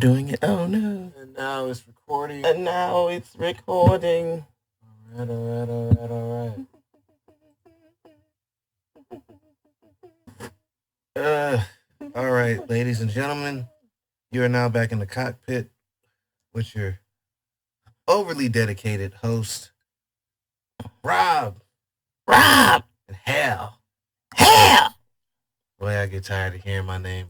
doing it. Oh no. And now it's recording. And now it's recording. All right, ladies and gentlemen, you are now back in the cockpit with your overly dedicated host, Rob, Rob, and Hal. Boy, I get tired of hearing my name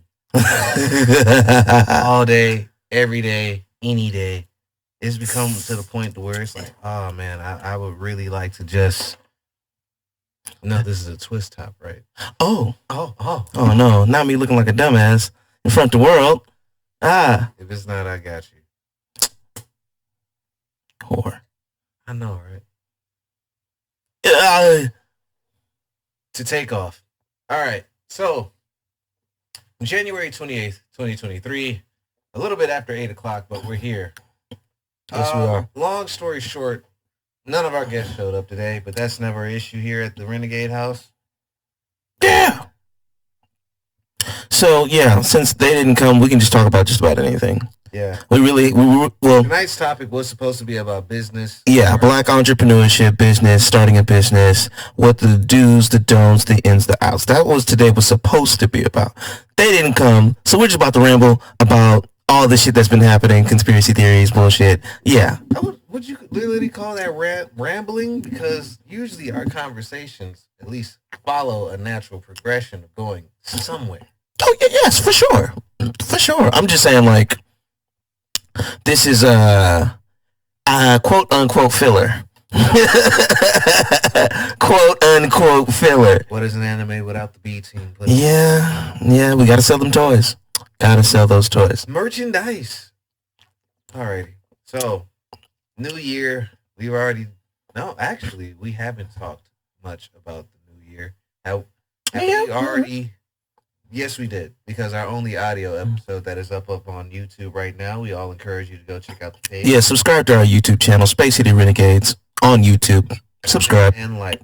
all day, every day, any day. It's become to the point where it's like, oh man, I would really like to just. No, this is a twist top, right? Oh no, not me looking like a dumbass in front of the world. If it's not, I got you. Whore. I know, right? To take off. All right, so January 28th, 2023, a little bit after 8 o'clock, but we're here. Yes, we are. Long story short, none of our guests showed up today, but that's never an issue here at the Renegade House. Yeah. So, yeah, since they didn't come, we can just talk about just about anything. Yeah. Well, tonight's topic was supposed to be about business. Yeah, black entrepreneurship, business, starting a business, what the do's, the don'ts, the ins, the outs. That was today was supposed to be about. They didn't come, so we're just about to ramble about all the shit that's been happening, conspiracy theories, bullshit. Yeah. Would you literally call that rambling? Because usually our conversations at least follow a natural progression of going somewhere. Oh, yes, for sure. For sure. I'm just saying, like, this is a quote unquote filler. Quote unquote filler. What is an anime without the B team? Yeah, we gotta sell them toys. Gotta sell those toys. Merchandise. Alrighty. So, New Year. We haven't talked much about the New Year. Have we already? Yes, we did, because our only audio episode that is up on YouTube right now. We all encourage you to go check out the page. Yeah, subscribe to our YouTube channel, Space City Renegades, on YouTube. Subscribe. And like.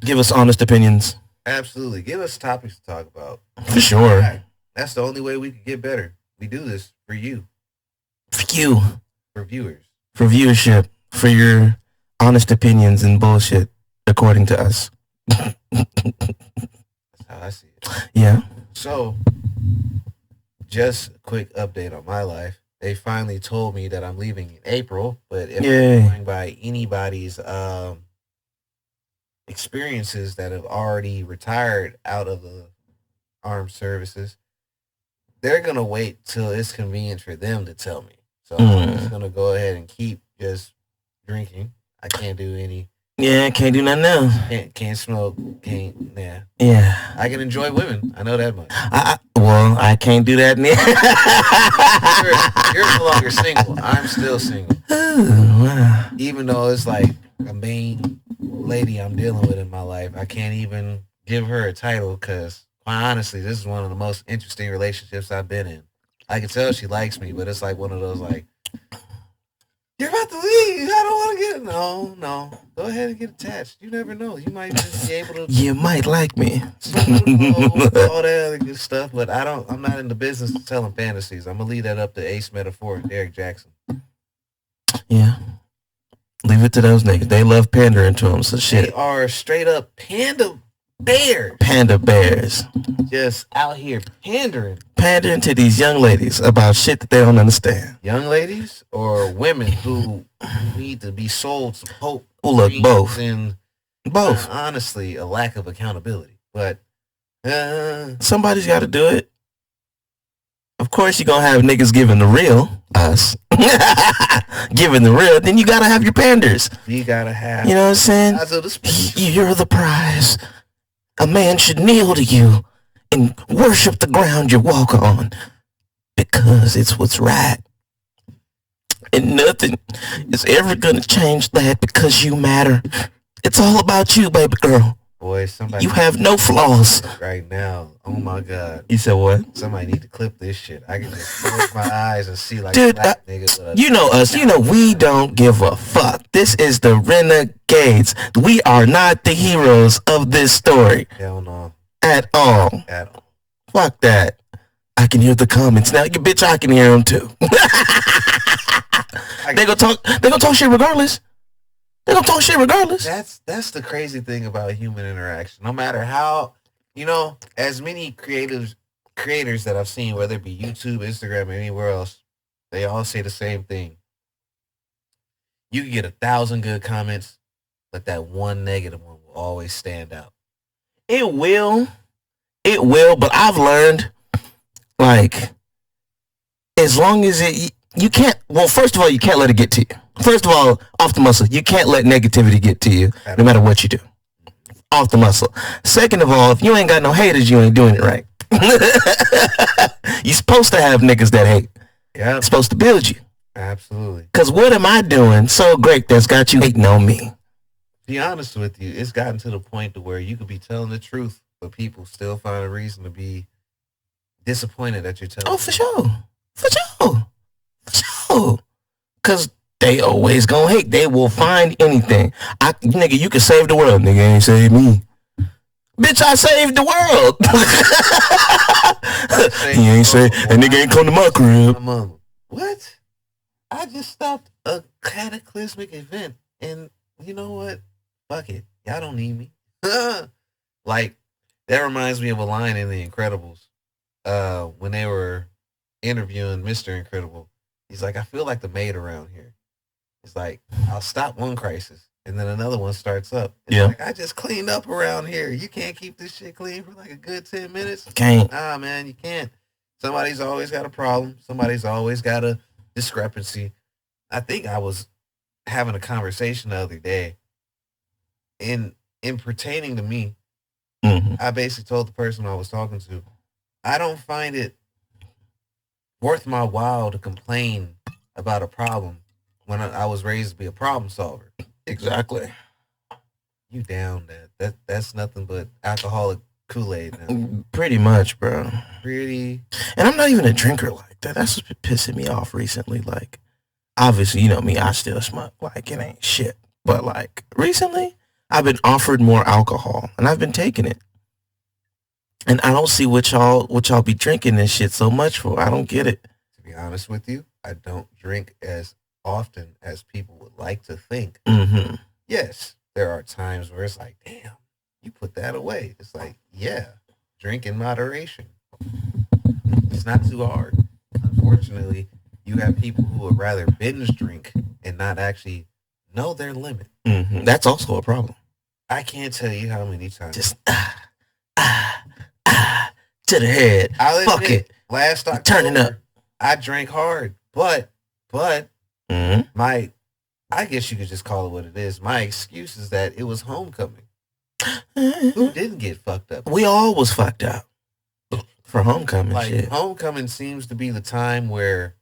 Give us honest opinions. Absolutely. Give us topics to talk about. For sure. That's the only way we could get better. We do this for you. For you. For viewers. For viewership. For your honest opinions and bullshit, according to us. How I see it. Yeah. So, just a quick update on my life. They finally told me that I'm leaving in April, but if I'm going by anybody's experiences that have already retired out of the armed services, they're going to wait till it's convenient for them to tell me. So I'm just going to go ahead and keep just drinking. I can't do any. Yeah, can't do nothing else. Can't smoke. Yeah. I can enjoy women. I know that much. I can't do that. You're no longer single. I'm still single. Wow. Even though it's like a main lady I'm dealing with in my life, I can't even give her a title because, quite honestly, this is one of the most interesting relationships I've been in. I can tell she likes me, but it's like one of those like, you're about to leave. I don't want to get no. Go ahead and get attached. You never know. You might just be able to. You might like me. All that other good stuff, but I'm not in the business of telling fantasies. I'm gonna leave that up to Ace Metaphor and Derek Jackson. Yeah. Leave it to those niggas. They love pandering to them. So shit. They are straight up panda bears. Panda bears. Just out here pandering. Pandering to these young ladies about shit that they don't understand. Young ladies or women who need to be sold some hope. Oh, look, both. And both. Honestly, a lack of accountability. But somebody's got to do it. Of course, you're going to have niggas giving the real, us. Giving the real. Then you got to have your panders. You got to have. You know what I'm saying? You're the prize. A man should kneel to you and worship the ground you walk on because it's what's right. And nothing is ever going to change that because you matter. It's all about you, baby girl. Boy, somebody. You have no flaws. Right now. Oh my God. You said what? Somebody need to clip this shit. I can just close my eyes and see like dude, black niggas. You know us. You know we don't give a fuck. This is the Renegades. We are not the heroes of this story. Hell no. At all. At all. Fuck that. I can hear the comments now. You bitch, I can hear them too. They gonna talk shit regardless. They gonna talk shit regardless. That's the crazy thing about human interaction. No matter how, as many creators that I've seen, whether it be YouTube, Instagram, or anywhere else, they all say the same thing. You can get 1,000 good comments, but that one negative one will always stand out. It will, but I've learned, like, as long as you can't, well, first of all, you can't let it get to you. First of all, off the muscle, you can't let negativity get to you, no matter what you do. Off the muscle. Second of all, if you ain't got no haters, you ain't doing it right. You're supposed to have niggas that hate. Yeah. It's supposed to build you. Absolutely. Because what am I doing so great that's got you hating on me? Be honest with you, it's gotten to the point to where you could be telling the truth, but people still find a reason to be disappointed that you're telling. Oh, for sure. Because they always gonna hate. They will find anything. Nigga, you can save the world. Nigga ain't save me. Bitch, I saved the world. He ain't say, and nigga ain't come to my crib. What? I just stopped a cataclysmic event, and you know what? Fuck it. Y'all don't need me. Like, that reminds me of a line in The Incredibles. When they were interviewing Mr. Incredible, he's like, I feel like the maid around here. It's like, I'll stop one crisis, and then another one starts up. It's like, I just cleaned up around here. You can't keep this shit clean for like a good 10 minutes? Can't. Nah, man, you can't. Somebody's always got a problem. Somebody's always got a discrepancy. I think I was having a conversation the other day. In pertaining to me, I basically told the person I was talking to, I don't find it worth my while to complain about a problem when I was raised to be a problem solver. Exactly. You down that. That's nothing but alcoholic Kool-Aid now. Pretty much, bro. Pretty. And I'm not even a drinker like that. That's what's been pissing me off recently. Like, obviously, you know me, I still smoke. Like, it ain't shit. But, like, recently, I've been offered more alcohol, and I've been taking it. And I don't see what y'all be drinking this shit so much for. I don't get it. To be honest with you, I don't drink as often as people would like to think. Yes, there are times where it's like, damn, you put that away. It's like, yeah, drink in moderation. It's not too hard. Unfortunately, you have people who would rather binge drink and not actually know their limit. That's also a problem. I can't tell you how many times. Just to the head. Fuck it. Last October, turning up. I drank hard, but I guess you could just call it what it is. My excuse is that it was homecoming. Who didn't get fucked up? We all was fucked up for homecoming. Like, shit. Homecoming seems to be the time where,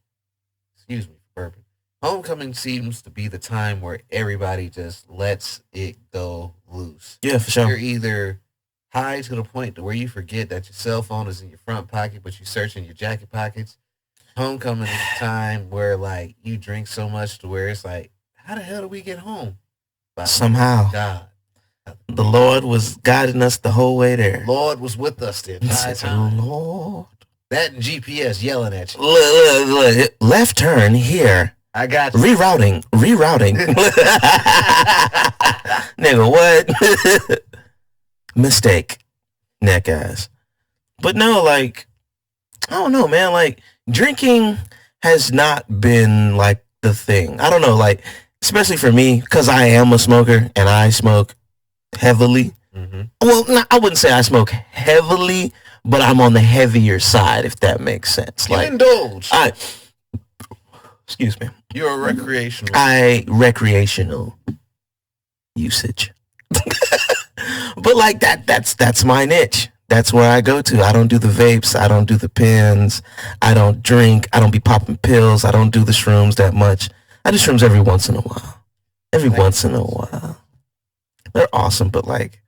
excuse me for burping. Homecoming seems to be the time where everybody just lets it go loose. Yeah, for sure. You're either high to the point to where you forget that your cell phone is in your front pocket, but you search in your jacket pockets. Homecoming is the time where, like, you drink so much to where it's like, how the hell do we get home? Somehow. God. The Lord was guiding us the whole way there. Lord was with us the entire time. Lord. That and GPS yelling at you. Look. Left turn here. I got you. Rerouting. Nigga, what? Mistake. Neck ass. But no, like, I don't know, man. Like, drinking has not been, like, the thing. I don't know, like, especially for me, because I am a smoker and I smoke heavily. Well, I wouldn't say I smoke heavily, but I'm on the heavier side, if that makes sense. You like, indulge. Excuse me. You're a recreational. Recreational usage. But like that's my niche. That's where I go to. I don't do the vapes. I don't do the pens. I don't drink. I don't be popping pills. I don't do the shrooms that much. I do shrooms every once in a while. They're awesome, but like,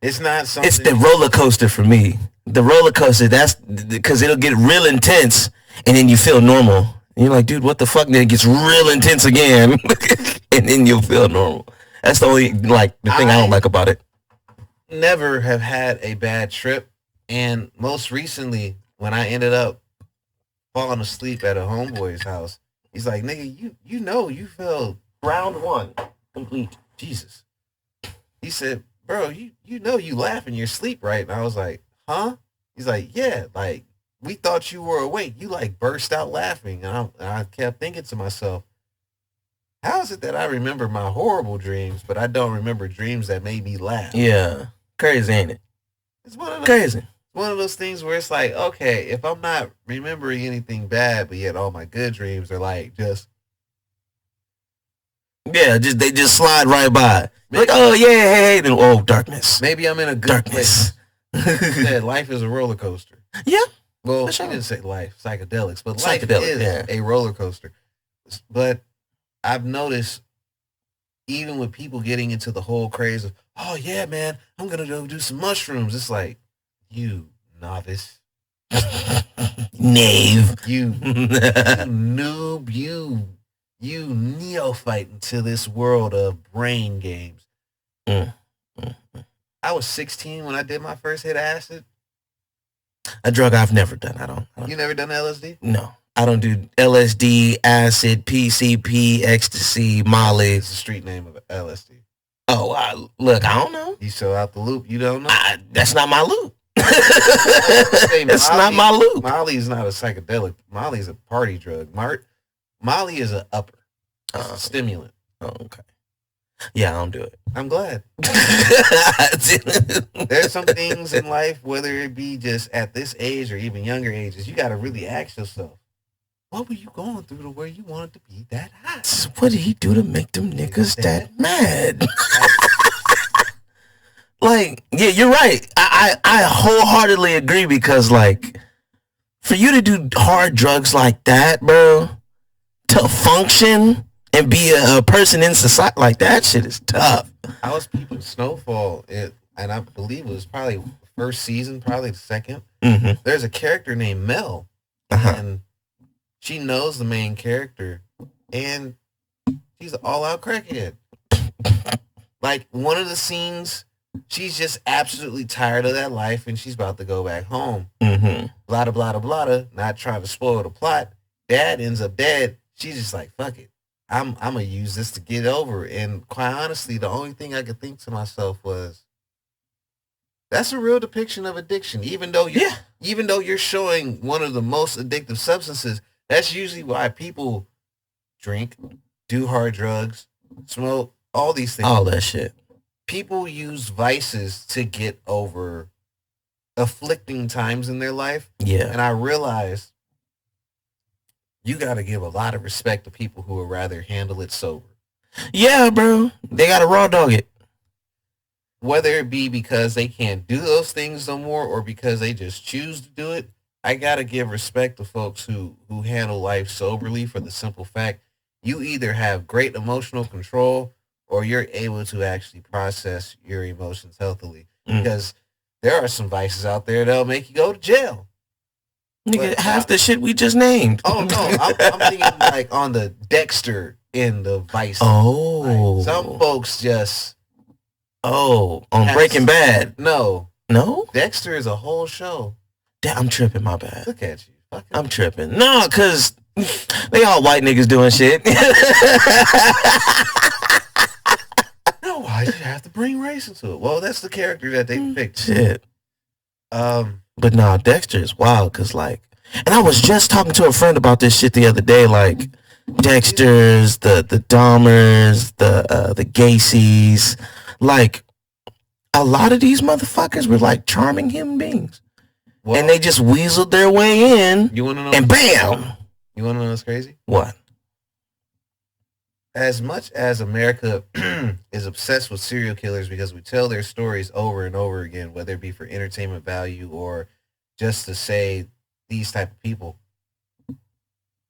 it's not something. It's the roller coaster for me. The roller coaster, that's because it'll get real intense and then you feel normal. And you're like, dude, what the fuck? And then it gets real intense again and then you'll feel normal. That's the only, like, the thing I don't like about it. Never have had a bad trip. And most recently, when I ended up falling asleep at a homeboy's house. He's like, nigga, you know you fell Round one complete. Jesus. He said, bro, you know you laugh in your sleep, right? And I was like, huh? He's like, yeah, like we thought you were awake. You like burst out laughing. And I kept thinking to myself, how is it that I remember my horrible dreams, but I don't remember dreams that made me laugh? Yeah, crazy, ain't it? It's one of those, Crazy. one of those things where it's like, okay, if I'm not remembering anything bad, but yet all my good dreams are like just Yeah, they just slide right by. Like, oh yeah, hey, then oh, darkness. maybe I'm in a good Darkness. place. She said life is a roller coaster. Yeah. Well, For she sure. didn't say life, psychedelics, but life Psychedelic, is yeah. a roller coaster. But I've noticed, even with people getting into the whole craze of, oh yeah, man, I'm gonna go do some mushrooms. It's like, you novice, Knave. you noob, you neophyte into this world of brain games. Mm. I was 16 when I did my first hit of acid. A drug I've never done. I don't. You never done LSD? No, I don't do LSD, acid, PCP, ecstasy, Molly. It's the street name of LSD. Oh, look, I don't know. You so out the loop, you don't know? That's not my loop. It's not my loop. Molly is not a psychedelic. Molly is a party drug. Molly is an upper. It's a stimulant. Oh, okay. Yeah, I don't do it. I'm glad. There's some things in life, whether it be just at this age or even younger ages, you got to really ask yourself, what were you going through to where you wanted to be that hot? What did he do to make them niggas that mad? Like, yeah, you're right. I wholeheartedly agree because, like, for you to do hard drugs like that, bro, to function and be a person in society, like, that shit is tough. I was peeping Snowfall, and I believe it was probably the first season, probably the second. Mm-hmm. There's a character named Mel, and she knows the main character, and she's an all-out crackhead. Like, one of the scenes, she's just absolutely tired of that life, and she's about to go back home. Mm-hmm. Blah, blah, blah, blah, not trying to spoil the plot. Dad ends up dead. She's just like, fuck it. I'm going to use this to get over. And quite honestly, the only thing I could think to myself was, that's a real depiction of addiction. Even though you're showing one of the most addictive substances, that's usually why people drink, do hard drugs, smoke, all these things. All that shit. People use vices to get over afflicting times in their life. Yeah. And I realized you got to give a lot of respect to people who would rather handle it sober. Yeah, bro. They got to raw dog it. Whether it be because they can't do those things no more or because they just choose to do it, I got to give respect to folks who handle life soberly for the simple fact you either have great emotional control or you're able to actually process your emotions healthily. Because there are some vices out there that'll make you go to jail. Nigga, half the shit we just named. Oh, no. I'm thinking like on the Dexter in the vice. Oh. Like, some folks just... Oh, on Breaking Bad. No. No? Dexter is a whole show. I'm tripping, my bad. Look at you. I'm tripping. No, because they all white niggas doing shit. No, why'd you have to bring race into it? Well, that's the character that they picked. Shit. But no, Dexter is wild because, like, and I was just talking to a friend about this shit the other day, like, Dexter's, the Dahmers, the Gacy's, like, a lot of these motherfuckers were, like, charming human beings. Well, and they just weaseled their way in, you wanna know, and bam! You want to know what's crazy? What? As much as America is obsessed with serial killers because we tell their stories over and over again, whether it be for entertainment value or just to say these type of people,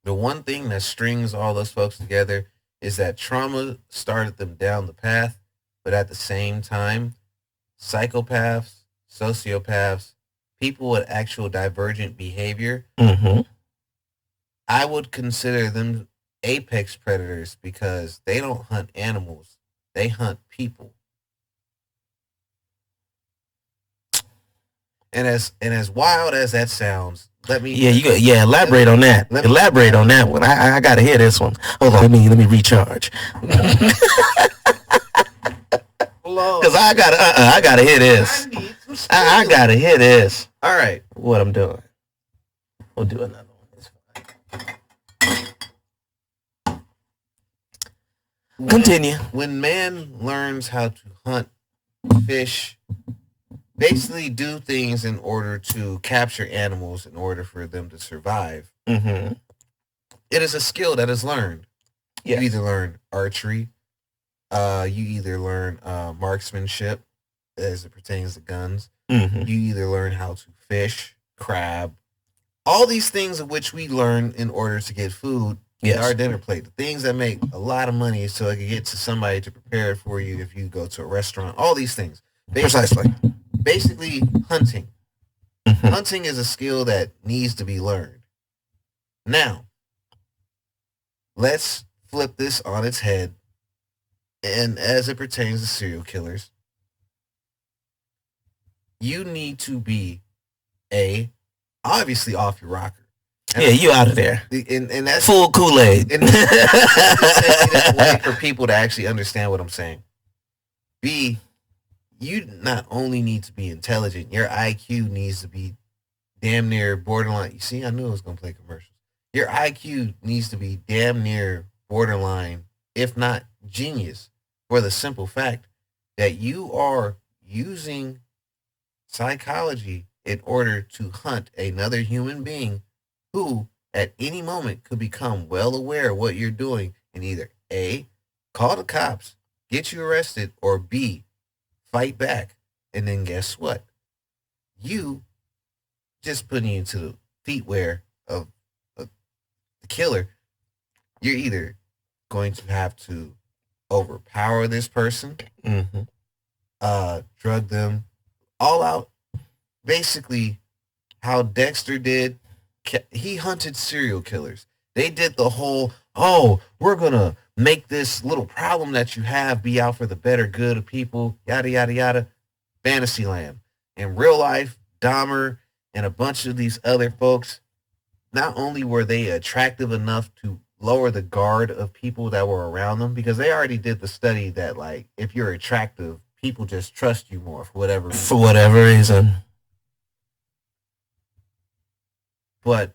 the one thing that strings all those folks together is that trauma started them down the path, but at the same time, psychopaths, sociopaths, people with actual divergent behavior, I would consider them apex predators because they don't hunt animals, they hunt people. And as wild as that sounds, let me. Elaborate on that. Elaborate on that one. I gotta hear this one. Hold on, let me recharge. Because I gotta hear this. I gotta hear this. All right, what I'm doing. We'll do another one. It's fine. Continue. When man learns how to hunt, fish, basically do things in order to capture animals in order for them to survive, it is a skill that is learned. Yes. You either learn archery, you either learn marksmanship as it pertains to guns. You either learn how to fish, crab, all these things of which we learn in order to get food in our dinner plate. The things that make a lot of money so it can get to somebody to prepare it for you if you go to a restaurant. All these things. Basically, hunting. Hunting is a skill that needs to be learned. Now, let's flip this on its head. And as it pertains to serial killers, you need to be obviously off your rocker. And you out of there. And that's full Kool-Aid. And that's a way for people to actually understand what I'm saying. B, you not only need to be intelligent, your IQ needs to be damn near borderline. You see, I knew I was going to play commercials. Your IQ needs to be damn near borderline, if not genius, for the simple fact that you are using psychology in order to hunt another human being who at any moment could become well aware of what you're doing and either A, call the cops, get you arrested, or B, fight back. And then guess what? You just putting you into the feetwear of the killer. You're either going to have to overpower this person, drug them all out. Basically, how Dexter did, he hunted serial killers. They did the whole, we're going to make this little problem that you have be out for the better good of people, yada, yada, yada. Fantasyland. In real life, Dahmer and a bunch of these other folks, not only were they attractive enough to lower the guard of people that were around them, because they already did the study that, like, if you're attractive, people just trust you more for whatever reason. For whatever reason. But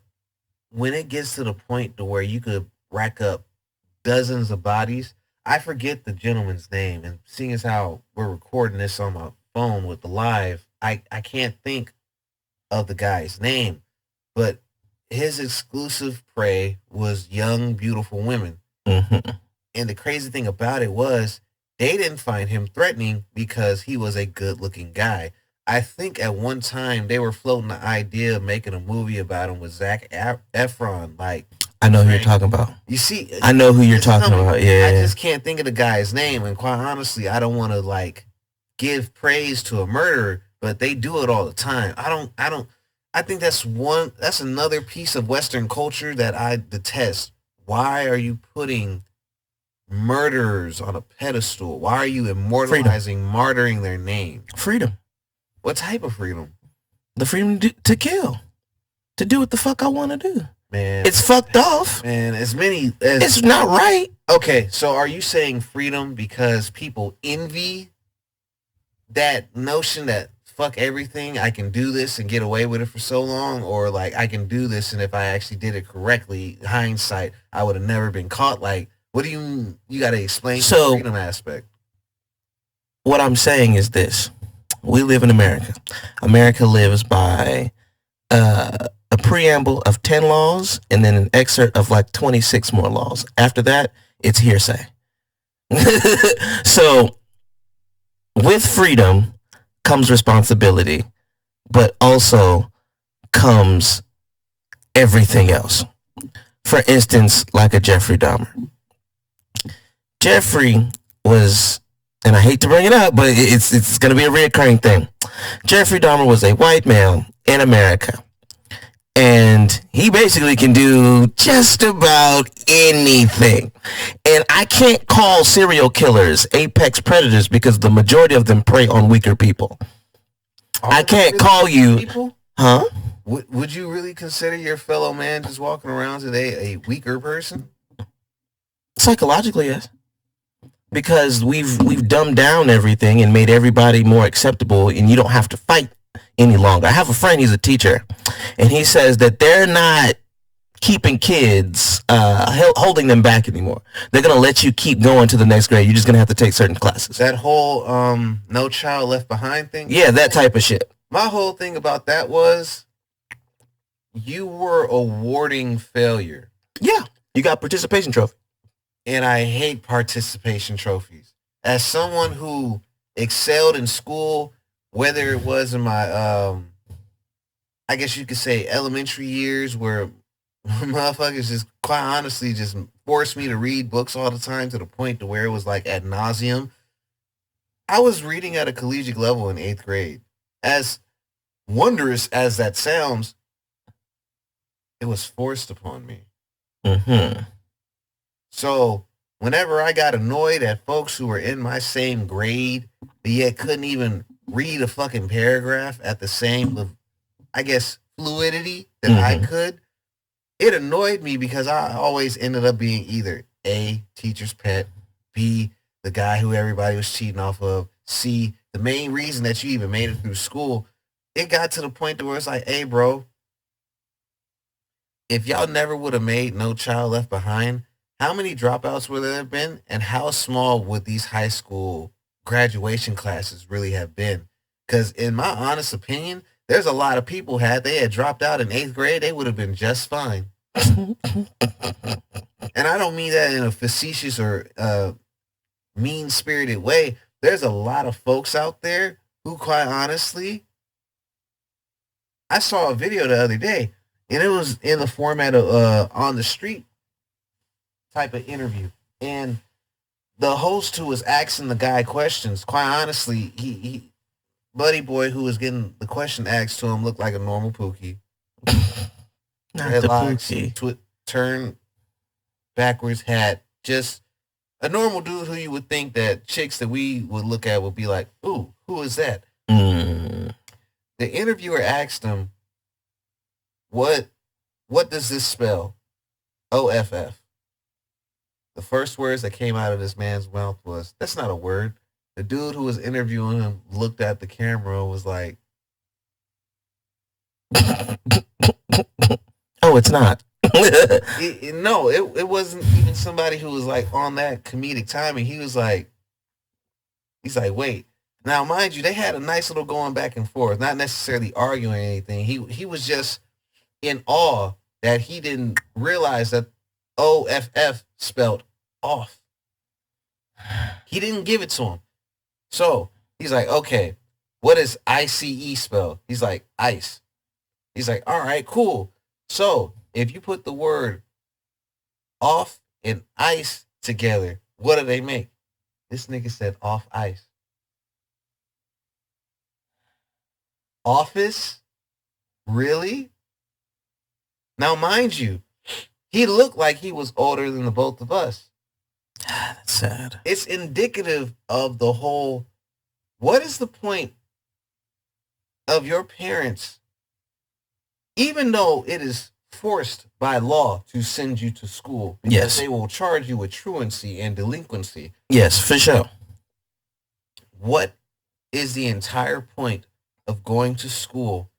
when it gets to the point to where you could rack up dozens of bodies, I forget the gentleman's name, and seeing as how we're recording this on my phone with the live, I can't think of the guy's name, but his exclusive prey was young, beautiful women. And the crazy thing about it was they didn't find him threatening because he was a good-looking guy. I think at one time they were floating the idea of making a movie about him with Zac Efron. Like, I know who you're talking about. You see, I know who you're talking about. Yeah, I just can't think of the guy's name, and quite honestly, I don't want to like give praise to a murderer, but they do it all the time. I think that's another piece of Western culture that I detest. Why are you putting murderers on a pedestal? Why are you immortalizing, martyring their name? Freedom. What type of freedom? The freedom to kill. To do what the fuck I want to do. Man. It's fucked off. Man, it's not right. Okay, so are you saying freedom because people envy that notion that fuck everything, I can do this and get away with it for so long, or like I can do this and if I actually did it correctly, hindsight, I would have never been caught? Like, what do you got to explain the freedom aspect? What I'm saying is this. We live in America. America lives by a preamble of 10 laws and then an excerpt of like 26 more laws. After that, it's hearsay. So with freedom comes responsibility, but also comes everything else. For instance, like a Jeffrey Dahmer. Jeffrey was, and I hate to bring it up, but it's going to be a reoccurring thing. Jeffrey Dahmer was a white male in America. And he basically can do just about anything. And I can't call serial killers apex predators because the majority of them prey on weaker people. I can't call you... People? Huh? Would you really consider your fellow man just walking around today a weaker person? Psychologically, yes. Because we've dumbed down everything and made everybody more acceptable, and you don't have to fight any longer. I have a friend, he's a teacher, and he says that they're not keeping kids, holding them back anymore. They're gonna let you keep going to the next grade. You're just gonna have to take certain classes. That whole No Child Left Behind thing. Yeah, that type of shit. My whole thing about that was you were awarding failure. Yeah, you got participation trophy. And I hate participation trophies. As someone who excelled in school, whether it was in my, I guess you could say elementary years where motherfuckers just quite honestly just forced me to read books all the time to the point to where it was like ad nauseum. I was reading at a collegiate level in 8th grade. As wondrous as that sounds, it was forced upon me. Mm-hmm. So whenever I got annoyed at folks who were in my same grade, but yet couldn't even read a fucking paragraph at the same, I guess, fluidity that I could, it annoyed me because I always ended up being either A, teacher's pet, B, the guy who everybody was cheating off of, C, the main reason that you even made it through school. It got to the point where it's like, hey, bro, if y'all never would have made No Child Left Behind, how many dropouts would there have been, and how small would these high school graduation classes really have been? Because in my honest opinion, there's a lot of people had they had dropped out in 8th grade, they would have been just fine. And I don't mean that in a facetious or mean-spirited way. There's a lot of folks out there who, quite honestly, I saw a video the other day, and it was in the format of on the street type of interview, and the host who was asking the guy questions, quite honestly, he buddy boy who was getting the question asked to him looked like a normal Pookie. Not the Pookie. Turn backwards hat, just a normal dude who you would think that chicks that we would look at would be like, ooh, who is that? The interviewer asked him, what does this spell? OFF. The first words that came out of this man's mouth was, that's not a word. The dude who was interviewing him looked at the camera and was like, oh, it's not. No, it wasn't even somebody who was like on that comedic timing. He's like, wait. Now, mind you, they had a nice little going back and forth, not necessarily arguing anything. He was just in awe that he didn't realize that OFF spelled off. He didn't give it to him. So he's like, okay, what does ICE spell? He's like, ice. He's like, all right, cool. So if you put the word off and ice together, what do they make? This nigga said off ice. Office? Really? Now, mind you, he looked like he was older than the both of us. That's sad. It's indicative of the whole, what is the point of your parents, even though it is forced by law to send you to school, because they will charge you with truancy and delinquency. Yes, for sure. What is the entire point of going to school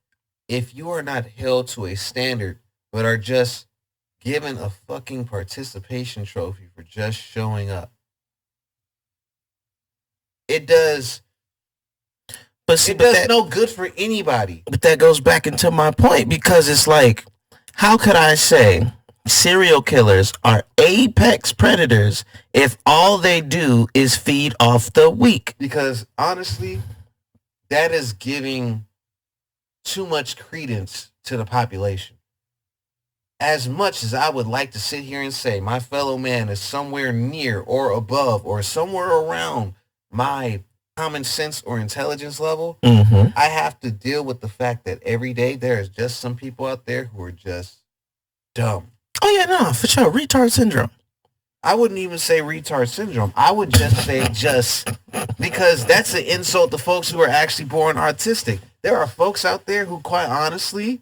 if you are not held to a standard but are just given a fucking participation trophy for just showing up? It does. But see, it does no good for anybody. But that goes back into my point, because it's like, how could I say serial killers are apex predators if all they do is feed off the weak? Because honestly, that is giving too much credence to the population. As much as I would like to sit here and say my fellow man is somewhere near or above or somewhere around my common sense or intelligence level, I have to deal with the fact that every day there is just some people out there who are just dumb. Oh yeah, no, for sure. Retard syndrome. I wouldn't even say retard syndrome. I would just say just, because that's an insult to folks who are actually born autistic. There are folks out there who, quite honestly,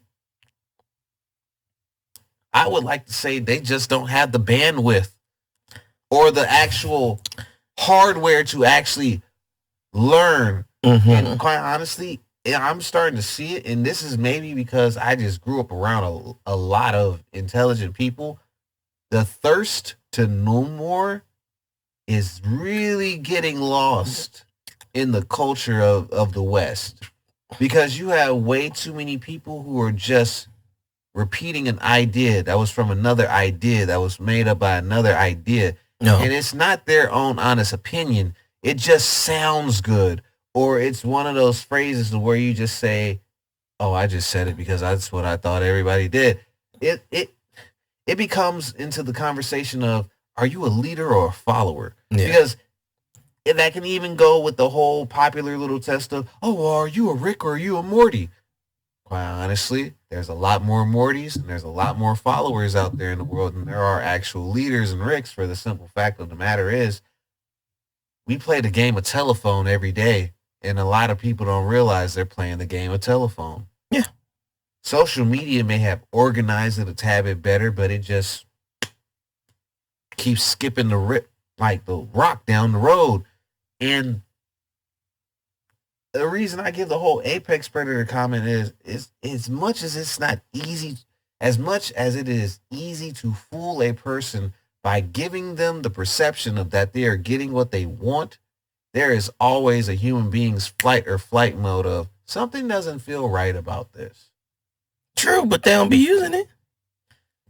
I would like to say they just don't have the bandwidth or the actual hardware to actually learn. And quite honestly, I'm starting to see it, and this is maybe because I just grew up around a lot of intelligent people. The thirst to know more is really getting lost in the culture of the West, because you have way too many people who are just repeating an idea that was from another idea that was made up by another idea. No. And it's not their own honest opinion. It just sounds good. Or it's one of those phrases where you just say, oh, I just said it because that's what I thought everybody did. It becomes into the conversation of, are you a leader or a follower? Yeah. Because that can even go with the whole popular little test of, oh, well, are you a Rick or are you a Morty? Quite honestly, there's a lot more Mortys and there's a lot more followers out there in the world than there are actual leaders and Ricks, for the simple fact of the matter is, we play the game of telephone every day, and a lot of people don't realize they're playing the game of telephone. Yeah. Social media may have organized it a tad bit better, but it just keeps skipping the rock down the road. And the reason I give the whole Apex Predator comment is as much as it's not easy, as much as it is easy to fool a person by giving them the perception of that they are getting what they want, there is always a human being's fight or flight mode of something doesn't feel right about this. True, but they don't be using it.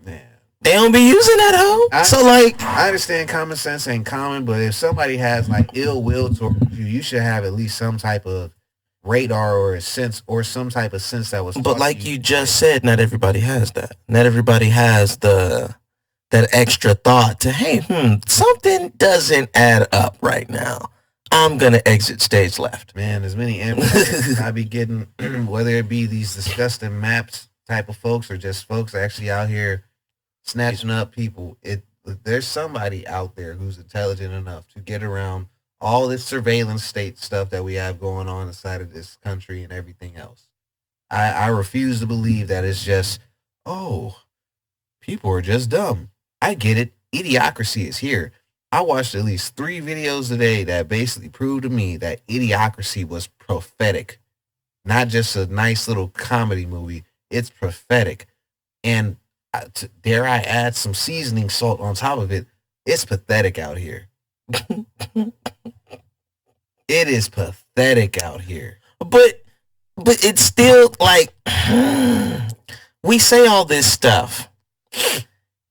Man. They don't be using that hoe. I understand common sense ain't common, but if somebody has like ill will towards you, you should have at least some type of radar or a sense or some type of sense that was. But like you just said, not everybody has that. Not everybody has that extra thought to, hey, something doesn't add up right now. I'm gonna exit stage left. Man, as many images I be getting, whether it be these disgusting maps type of folks or just folks actually out here snatching up people, there's somebody out there who's intelligent enough to get around all this surveillance state stuff that we have going on inside of this country and everything else. I refuse to believe that it's just, oh, people are just dumb. I get it. Idiocracy is here. I watched at least 3 videos today that basically proved to me that Idiocracy was prophetic. Not just a nice little comedy movie. It's prophetic. And dare I add some seasoning salt on top of it, it's pathetic out here. It is pathetic out here. But it's still like, we say all this stuff,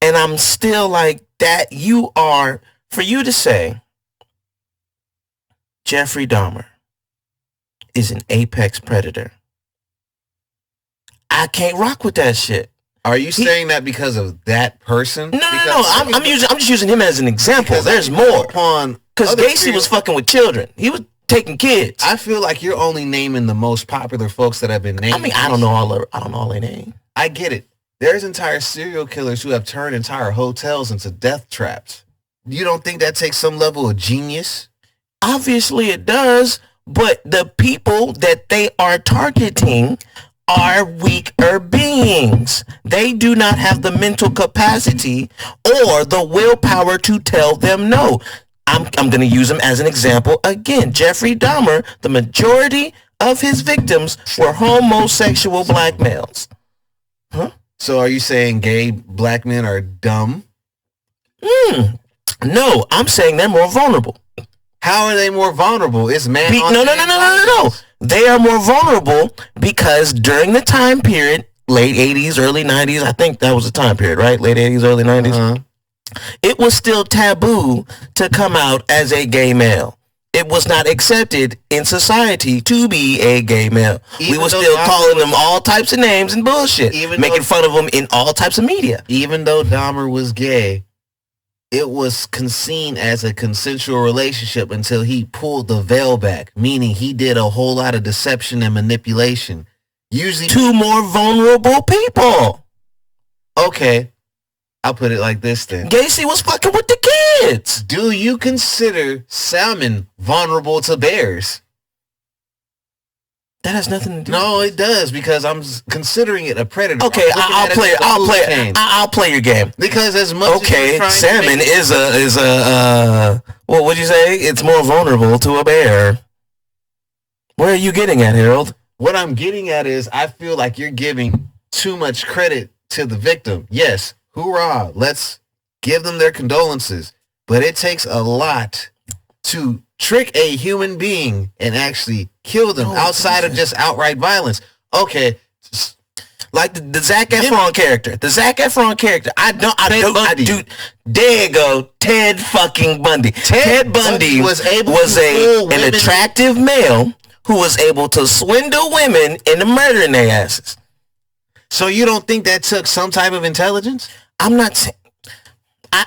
and I'm still like, that for you to say Jeffrey Dahmer is an apex predator, I can't rock with that shit. Are you saying that because of that person? No. I'm just using him as an example. There's more. Because Gacy was fucking with children. He was taking kids. I feel like you're only naming the most popular folks that have been named. I mean, I don't know all their names. I get it. There's entire serial killers who have turned entire hotels into death traps. You don't think that takes some level of genius? Obviously it does, but the people that they are targeting are weaker beings. They do not have the mental capacity or the willpower to tell them no. I'm going to use him as an example again. Jeffrey Dahmer, the majority of his victims were homosexual black males. Huh? So are you saying gay black men are dumb? No, I'm saying they're more vulnerable. How are they more vulnerable? It's man. No. They are more vulnerable because during the time period, late 80s, early 90s, I think that was the time period, right? Late 80s, early 90s. Uh-huh. It was still taboo to come out as a gay male. It was not accepted in society to be a gay male. We were still calling them all types of names and bullshit, making fun of them in all types of media. Even though Dahmer was gay, it was seen as a consensual relationship until he pulled the veil back, meaning he did a whole lot of deception and manipulation. Usually to more vulnerable people. Okay. I'll put it like this then. Gacy was fucking with the kids. Do you consider salmon vulnerable to bears? That has nothing to do. No, it does, because I'm considering it a predator. Okay, I'll play your game. Because as much as salmon is a well, what'd you say? It's more vulnerable to a bear. Where are you getting at, Harold? What I'm getting at is I feel like you're giving too much credit to the victim. Yes, hoorah, let's give them their condolences. But it takes a lot to trick a human being and actually kill them outside of just outright violence. Okay. Like the Zac Efron character. The Zac Efron character. There you go. Ted fucking Bundy. Ted Bundy was an attractive male who was able to swindle women into murdering their asses. So you don't think that took some type of intelligence? I'm not saying.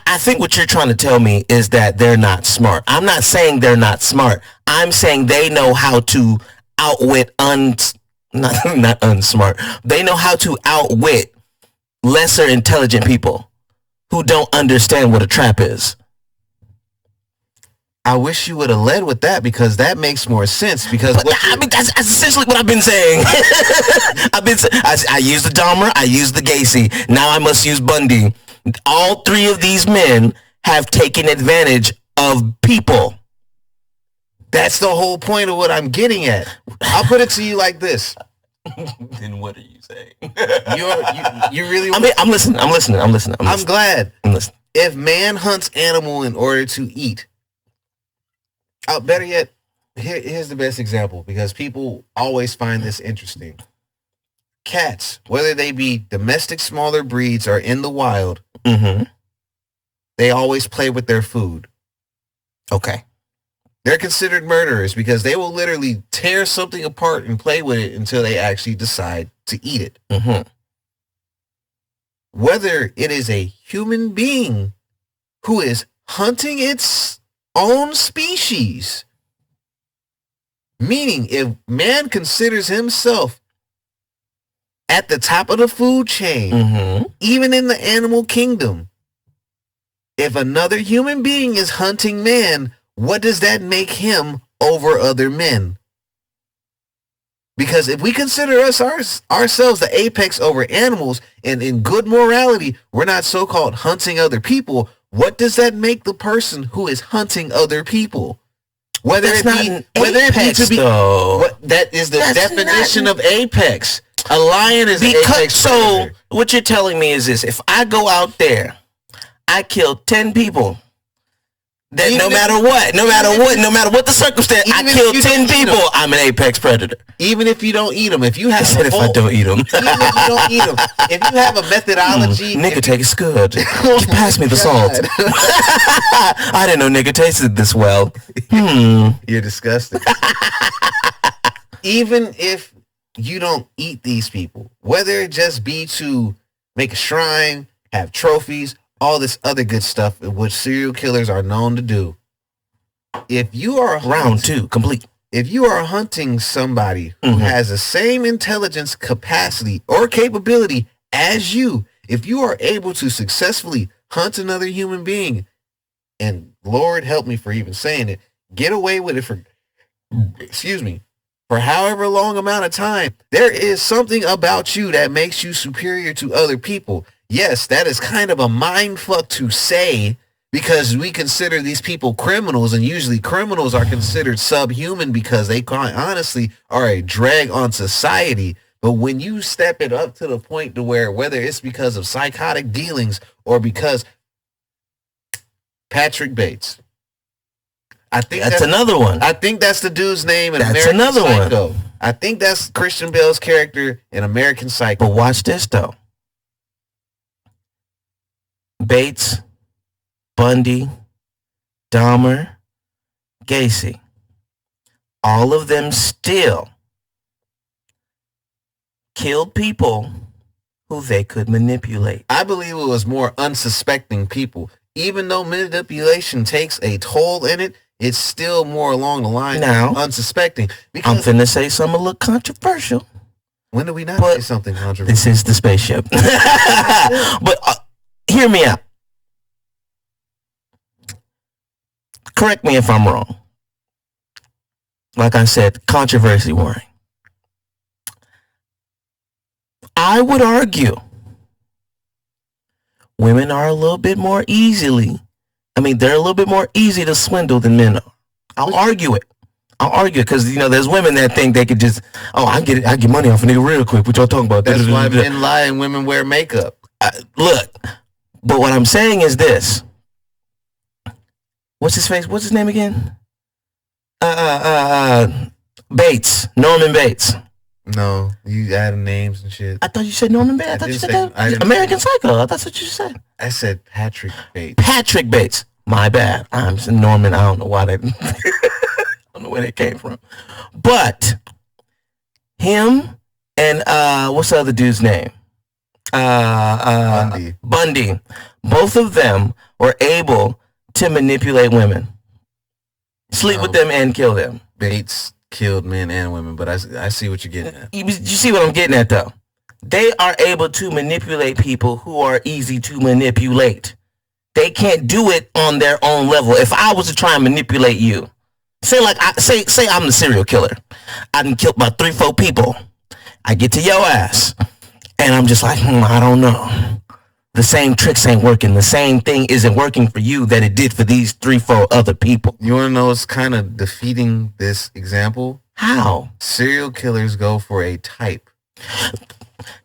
I think what you're trying to tell me is that they're not smart. I'm not saying they're not smart. I'm saying they know how to outwit not unsmart. They know how to outwit lesser intelligent people who don't understand what a trap is. I wish you would have led with that, because that makes more sense. Because that's essentially what I've been saying. I used the Dahmer, I used the Gacy. Now I must use Bundy. All three of these men have taken advantage of people. That's the whole point of what I'm getting at. I'll put it to you like this. Then what are you saying? You really? I'm listening. I'm glad. I'm listening. If man hunts animal in order to eat, better yet, here's the best example, because people always find this interesting. Cats, whether they be domestic smaller breeds or in the wild, they always play with their food. Okay. They're considered murderers because they will literally tear something apart and play with it until they actually decide to eat it. Whether it is a human being who is hunting its own species, meaning if man considers himself at the top of the food chain, even in the animal kingdom, if another human being is hunting man, what does that make him over other men? Because if we consider ourselves the apex over animals, and in good morality, we're not so-called hunting other people, what does that make the person who is hunting other people? That is the definition of apex. A lion is an apex predator. What you're telling me is this: if I go out there, I kill 10 people. That no matter what the circumstance, I kill 10 people, I'm an apex predator. Even if you don't eat them, if you have I don't eat them. Even if you don't eat them, if you have a methodology, nigga tastes good. Pass me the salt. I didn't know nigga tasted this well. You're disgusting. Even if you don't eat these people, whether it just be to make a shrine, have trophies, all this other good stuff, which serial killers are known to do. If you are round 2 complete, if you are hunting somebody who has the same intelligence capacity or capability as you, if you are able to successfully hunt another human being, and Lord help me for even saying it, get away with it for however long amount of time, there is something about you that makes you superior to other people. Yes, that is kind of a mind fuck to say, because we consider these people criminals, and usually criminals are considered subhuman because they quite honestly are a drag on society. But when you step it up to the point to where, whether it's because of psychotic dealings or because Patrick Bates, I think that's another one. I think that's the dude's name in that's American another Psycho. One. I think that's Christian Bale's character in American Psycho. But watch this though. Bates, Bundy, Dahmer, Gacy, all of them still killed people who they could manipulate. I believe it was more unsuspecting people. Even though manipulation takes a toll in it, it's still more along the line of unsuspecting. Because I'm finna say something a little controversial. When do we not say something controversial? This is the spaceship. But hear me out. Correct me if I'm wrong. Like I said, controversy warning. I would argue women are a little bit more easily. I mean, they're a little bit more easy to swindle than men are. I'll argue it. I'll argue because there's women that think they could just, I get money off a nigga real quick. What y'all talking about? That's why men lie and women wear makeup. Look, but what I'm saying is this. What's his face? What's his name again? Bates. Norman Bates. No, you added names and shit. I thought you said Norman Bates. I thought you said that. American Psycho. I thought that's what you said. I said Patrick Bates. Patrick Bates. My bad. I'm Norman. I don't know why that. I don't know where that came from. But him and what's the other dude's name? Bundy. Both of them were able to manipulate women, sleep with them, and kill them. Bates killed men and women, but I see what you're getting at. You see what I'm getting at, though? They are able to manipulate people who are easy to manipulate. They can't do it on their own level. If I was to try and manipulate you, say I'm the serial killer. I done killed about 3-4 people. I get to your ass, and I'm just like, I don't know. The same tricks ain't working. The same thing isn't working for you that it did for these 3-4 other people. You want to know what's kind of defeating this example? How? Serial killers go for a type.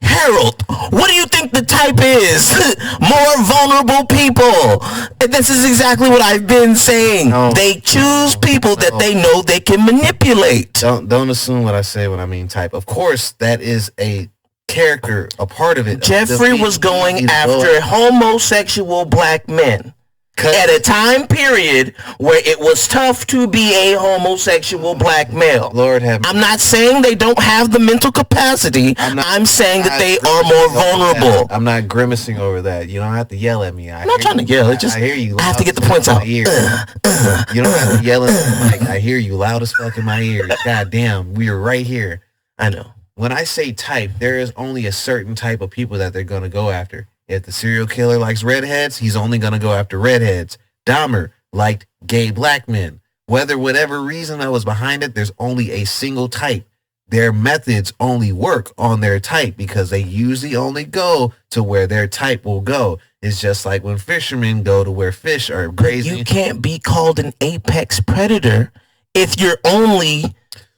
Harold, what do you think the type is? More vulnerable people. And this is exactly what I've been saying. They choose people that they know they can manipulate. Don't assume what I say when I mean type. Of course, that is a character, a part of it. Jeffrey was going after homosexual black men at a time period where it was tough to be a homosexual black male. Lord have mercy. I'm not saying they don't have the mental capacity. I'm saying that they are more vulnerable. I'm not grimacing over that. You don't have to yell at me. I'm not trying to yell. I hear you. I have to get the points out. You don't have to yell at the mic. I hear you loud as fuck in my ears. God damn, we are right here. I know. When I say type, there is only a certain type of people that they're going to go after. If the serial killer likes redheads, he's only going to go after redheads. Dahmer liked gay black men. Whatever reason that was behind it, there's only a single type. Their methods only work on their type because they usually only go to where their type will go. It's just like when fishermen go to where fish are grazing. You can't be called an apex predator if you're only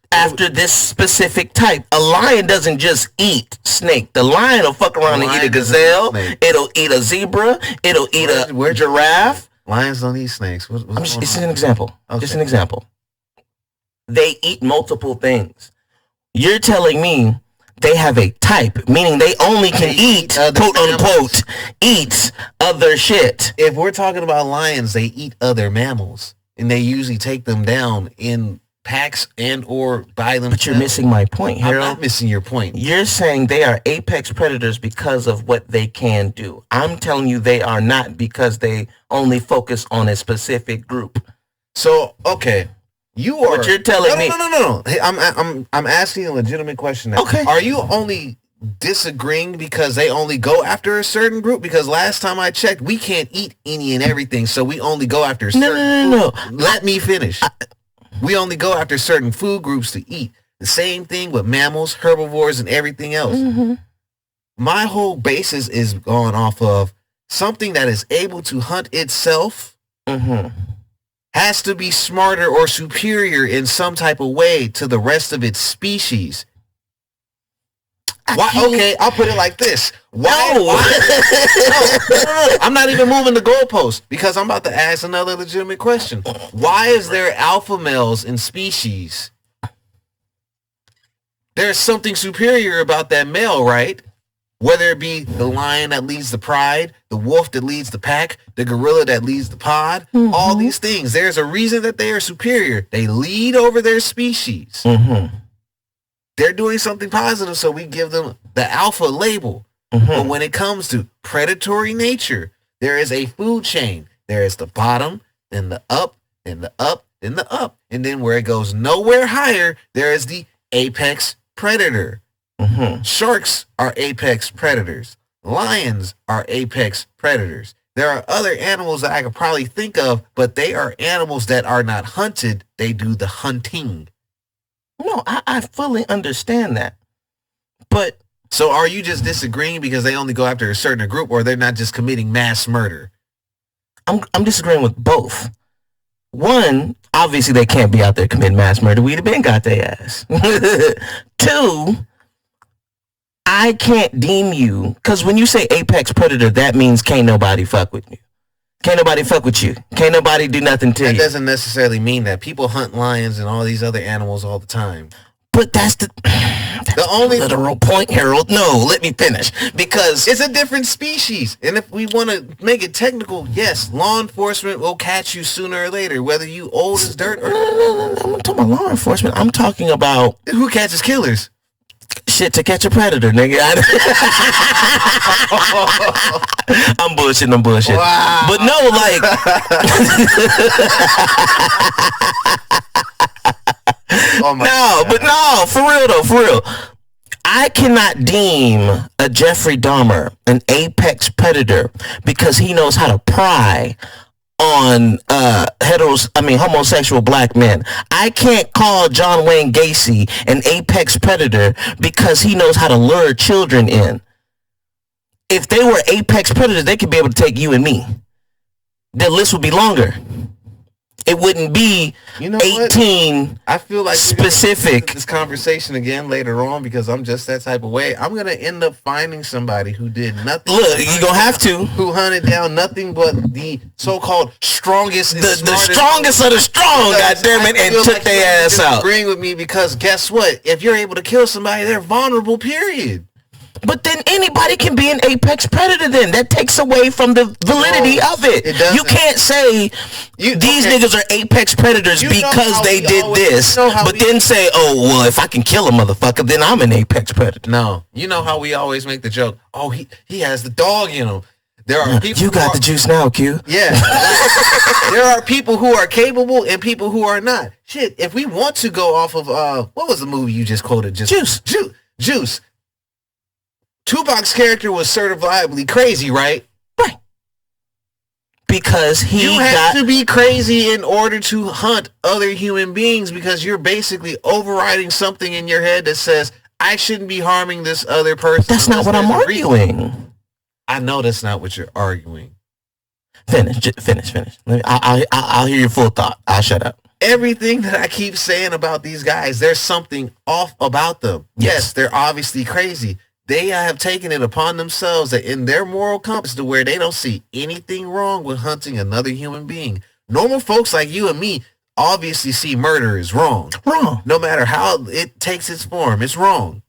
after this specific type. A lion doesn't just eat snake. The lion will fuck around and eat a gazelle. It'll eat a zebra. It'll eat a giraffe. Lions don't eat snakes. It's an example. Okay. Just an example. They eat multiple things. You're telling me they have a type, meaning they only can eat, quote unquote, eat other shit. If we're talking about lions, they eat other mammals, and they usually take them down in packs and or buy them. But you're missing my point, Harold. I'm not missing your point. You're saying they are apex predators because of what they can do. I'm telling you they are not because they only focus on a specific group. So, okay. You are. What you're telling me? No. Hey, I'm asking a legitimate question now. Okay. Are you only disagreeing because they only go after a certain group? Because last time I checked, we can't eat any and everything, so we only go after certain. No. Let me finish. We only go after certain food groups to eat. The same thing with mammals, herbivores, and everything else. Mm-hmm. My whole basis is going off of something that is able to hunt itself. Mm-hmm. Has to be smarter or superior in some type of way to the rest of its species. Why? Okay, I'll put it like this. Why? No, I'm not even moving the goalpost because I'm about to ask another legitimate question. Why is there alpha males in species? There's something superior about that male, right? Whether it be the lion that leads the pride, the wolf that leads the pack, the gorilla that leads the pod, all these things. There's a reason that they are superior. They lead over their species. Mm-hmm. They're doing something positive, so we give them the alpha label. Mm-hmm. But when it comes to predatory nature, there is a food chain. There is the bottom, then the up, then the up, then the up. And then where it goes nowhere higher, there is the apex predator. Mm-hmm. Sharks are apex predators. Lions are apex predators. There are other animals that I could probably think of, but they are animals that are not hunted. They do the hunting. No, I fully understand that. But So are you just disagreeing because they only go after a certain group, or they're not just committing mass murder? I'm disagreeing with both. One, obviously they can't be out there committing mass murder. We'd have been got their ass. Two, I can't deem you, because when you say apex predator, that means can't nobody fuck with you. Can't nobody fuck with you. Can't nobody do nothing to you. That doesn't necessarily mean that. People hunt lions and all these other animals all the time. But that's the only literal point, Harold. No, let me finish. Because it's a different species. And if we want to make it technical, yes, law enforcement will catch you sooner or later, whether you old as dirt or... I'm not talking about law enforcement. I'm talking about... Who catches killers? Shit, to catch a predator, nigga. I'm bullshitting. Wow. But no, like... Oh my God. For real. I cannot deem a Jeffrey Dahmer an apex predator because he knows how to pry on homosexual black men. I can't call John Wayne Gacy an apex predator because he knows how to lure children in. If they were apex predators, they could be able to take you and me. The list would be longer. It wouldn't be 18. What? I feel like specific. This conversation again later on because I'm just that type of way. I'm gonna end up finding somebody who did nothing. Look, you gonna have to. Who hunted down nothing but the so-called strongest, the strongest of the strong. Goddamn it, and took like their ass out. Agreeing with me because guess what? If you're able to kill somebody, they're vulnerable. Period. But then anybody can be an apex predator then. That takes away from the validity of it. You can't say these niggas are apex predators because they did this, but then say, oh, well, if I can kill a motherfucker, then I'm an apex predator. No. You know how we always make the joke, oh, he has the dog in him. There are people you got the juice now, Q. Yeah. There are people who are capable and people who are not. Shit, if we want to go off of, what was the movie you just quoted? Juice. Tupac's character was certifiably crazy, right? Right. Because you have to be crazy in order to hunt other human beings because you're basically overriding something in your head that says, I shouldn't be harming this other person. That's not what I'm arguing. I know that's not what you're arguing. Finish. I'll hear your full thought. I'll shut up. Everything that I keep saying about these guys, there's something off about them. Yes, they're obviously crazy. They have taken it upon themselves that in their moral compass to where they don't see anything wrong with hunting another human being. Normal folks like you and me obviously see murder as wrong. Wrong. No matter how it takes its form, it's wrong.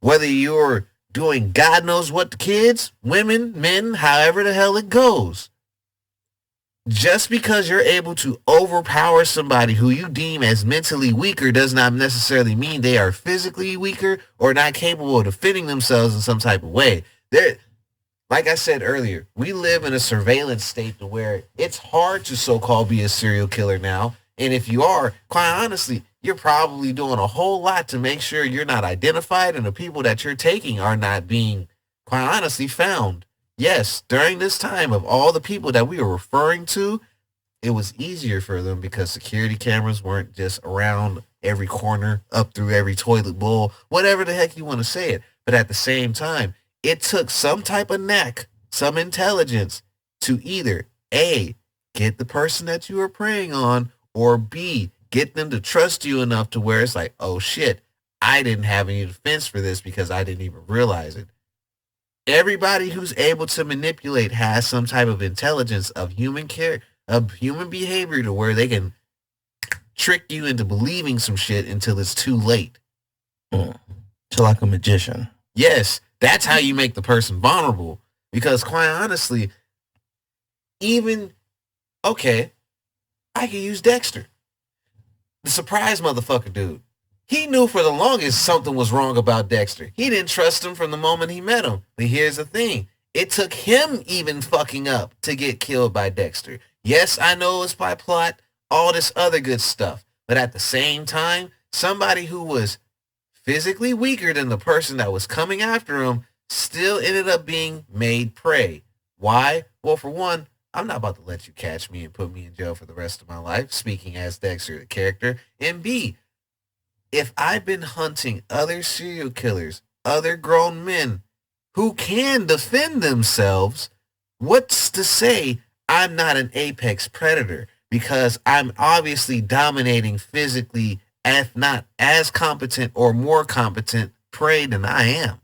Whether you're doing God knows what to kids, women, men, however the hell it goes. Just because you're able to overpower somebody who you deem as mentally weaker does not necessarily mean they are physically weaker or not capable of defending themselves in some type of way. Like I said earlier, we live in a surveillance state to where it's hard to so-called be a serial killer now. And if you are, quite honestly, you're probably doing a whole lot to make sure you're not identified and the people that you're taking are not being, quite honestly, found. Yes, during this time of all the people that we were referring to, it was easier for them because security cameras weren't just around every corner, up through every toilet bowl, whatever the heck you want to say it. But at the same time, it took some type of knack, some intelligence to either A, get the person that you were preying on, or B, get them to trust you enough to where it's like, oh shit, I didn't have any defense for this because I didn't even realize it. Everybody who's able to manipulate has some type of intelligence of human behavior to where they can trick you into believing some shit until it's too late. So like a magician. Yes, that's how you make the person vulnerable. Because quite honestly, I can use Dexter. The surprise motherfucker dude. He knew for the longest something was wrong about Dexter. He didn't trust him from the moment he met him. But here's the thing. It took him even fucking up to get killed by Dexter. Yes, I know it's by plot, all this other good stuff. But at the same time, somebody who was physically weaker than the person that was coming after him still ended up being made prey. Why? Well, for one, I'm not about to let you catch me and put me in jail for the rest of my life, speaking as Dexter the character. And B, if I've been hunting other serial killers other grown men who can defend themselves, what's to say I'm not an apex predator? Because I'm obviously dominating physically, if not as competent or more competent prey than I am.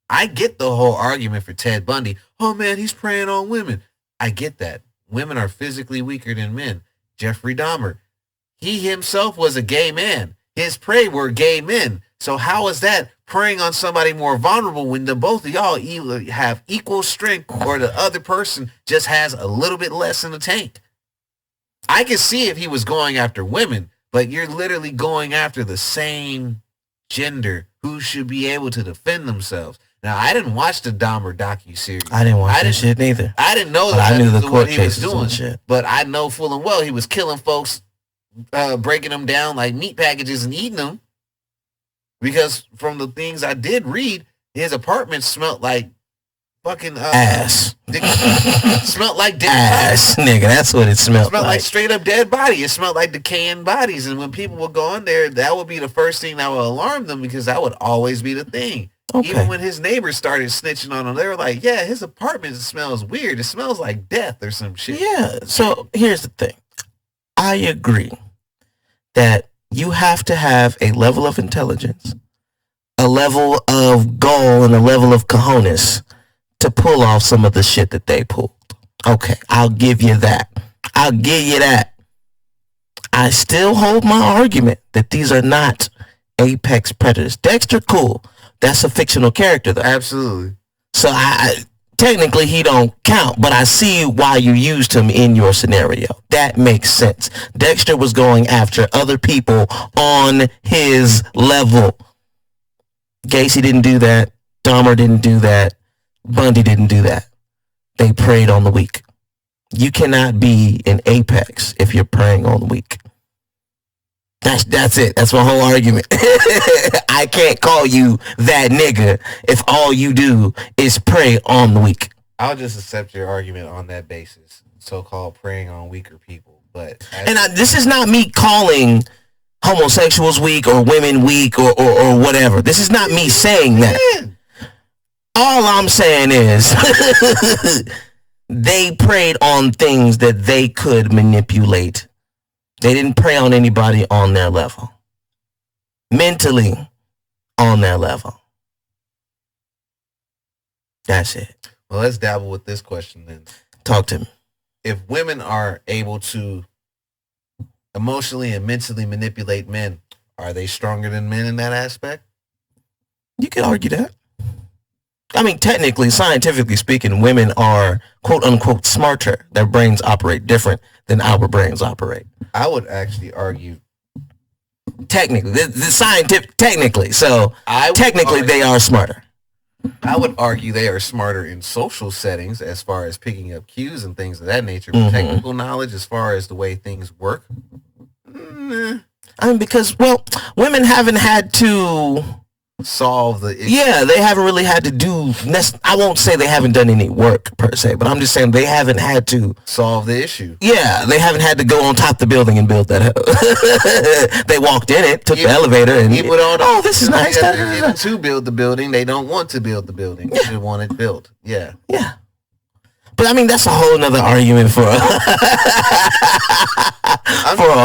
I get the whole argument for Ted Bundy. Oh man, he's preying on women. I get that. Women are physically weaker than men. Jeffrey Dahmer, he himself was a gay man. His prey were gay men. So how is that preying on somebody more vulnerable when the both of y'all either have equal strength or the other person just has a little bit less in the tank? I can see if he was going after women, but you're literally going after the same gender who should be able to defend themselves. Now, I didn't watch the Dahmer docuseries. I didn't watch that shit neither. I didn't know that. I knew the court he was cases and shit. But I know full and well he was killing folks, breaking them down like meat packages and eating them. Because from the things I did read, his apartment smelled like fucking ass. Smelled like dead ass, nigga. That's what it smelled like. It smelled like straight up dead body. It smelled like decaying bodies. And when people would go in there, that would be the first thing that would alarm them because that would always be the thing. Okay. Even when his neighbors started snitching on him, they were like, yeah, his apartment smells weird. It smells like death or some shit. Yeah. So here's the thing. I agree that you have to have a level of intelligence, a level of gall, and a level of cojones to pull off some of the shit that they pulled. Okay, I'll give you that. I'll give you that. I still hold my argument that these are not apex predators. Dexter, cool. That's a fictional character, though. Absolutely. So technically he don't count, but I see why you used him in your scenario. That makes sense. Dexter was going after other people on his level. Gacy didn't do that. Dahmer didn't do that. Bundy didn't do that. They preyed on the weak. You cannot be an apex if you're preying on the weak. That's it. That's my whole argument. I can't call you that nigga if all you do is prey on the weak. I'll just accept your argument on that basis, so-called preying on weaker people. But this is not me calling homosexuals weak or women weak or whatever. This is not me saying that. All I'm saying is they preyed on things that they could manipulate. They didn't prey on anybody on their level. Mentally on their level. That's it. Well, let's dabble with this question then. Talk to me. If women are able to emotionally and mentally manipulate men, are they stronger than men in that aspect? You could argue that. I mean, technically, scientifically speaking, women are quote unquote smarter. Their brains operate different than our brains operate. I would actually argue. Technically, the scientific, technically. So, technically, they are smarter. I would argue they are smarter in social settings as far as picking up cues and things of that nature. But technical knowledge as far as the way things work. I mean, because, women haven't had to solve the issue. Yeah, they haven't really had to do, I won't say they haven't done any work per se, but I'm just saying they haven't had to solve the issue. Yeah, they haven't had to go on top of the building and build that up. They walked in it, took the elevator, and this is nice. To build the building, they don't want to build the building. Yeah. They want it built. Yeah. Yeah. But I mean, that's a whole nother argument for a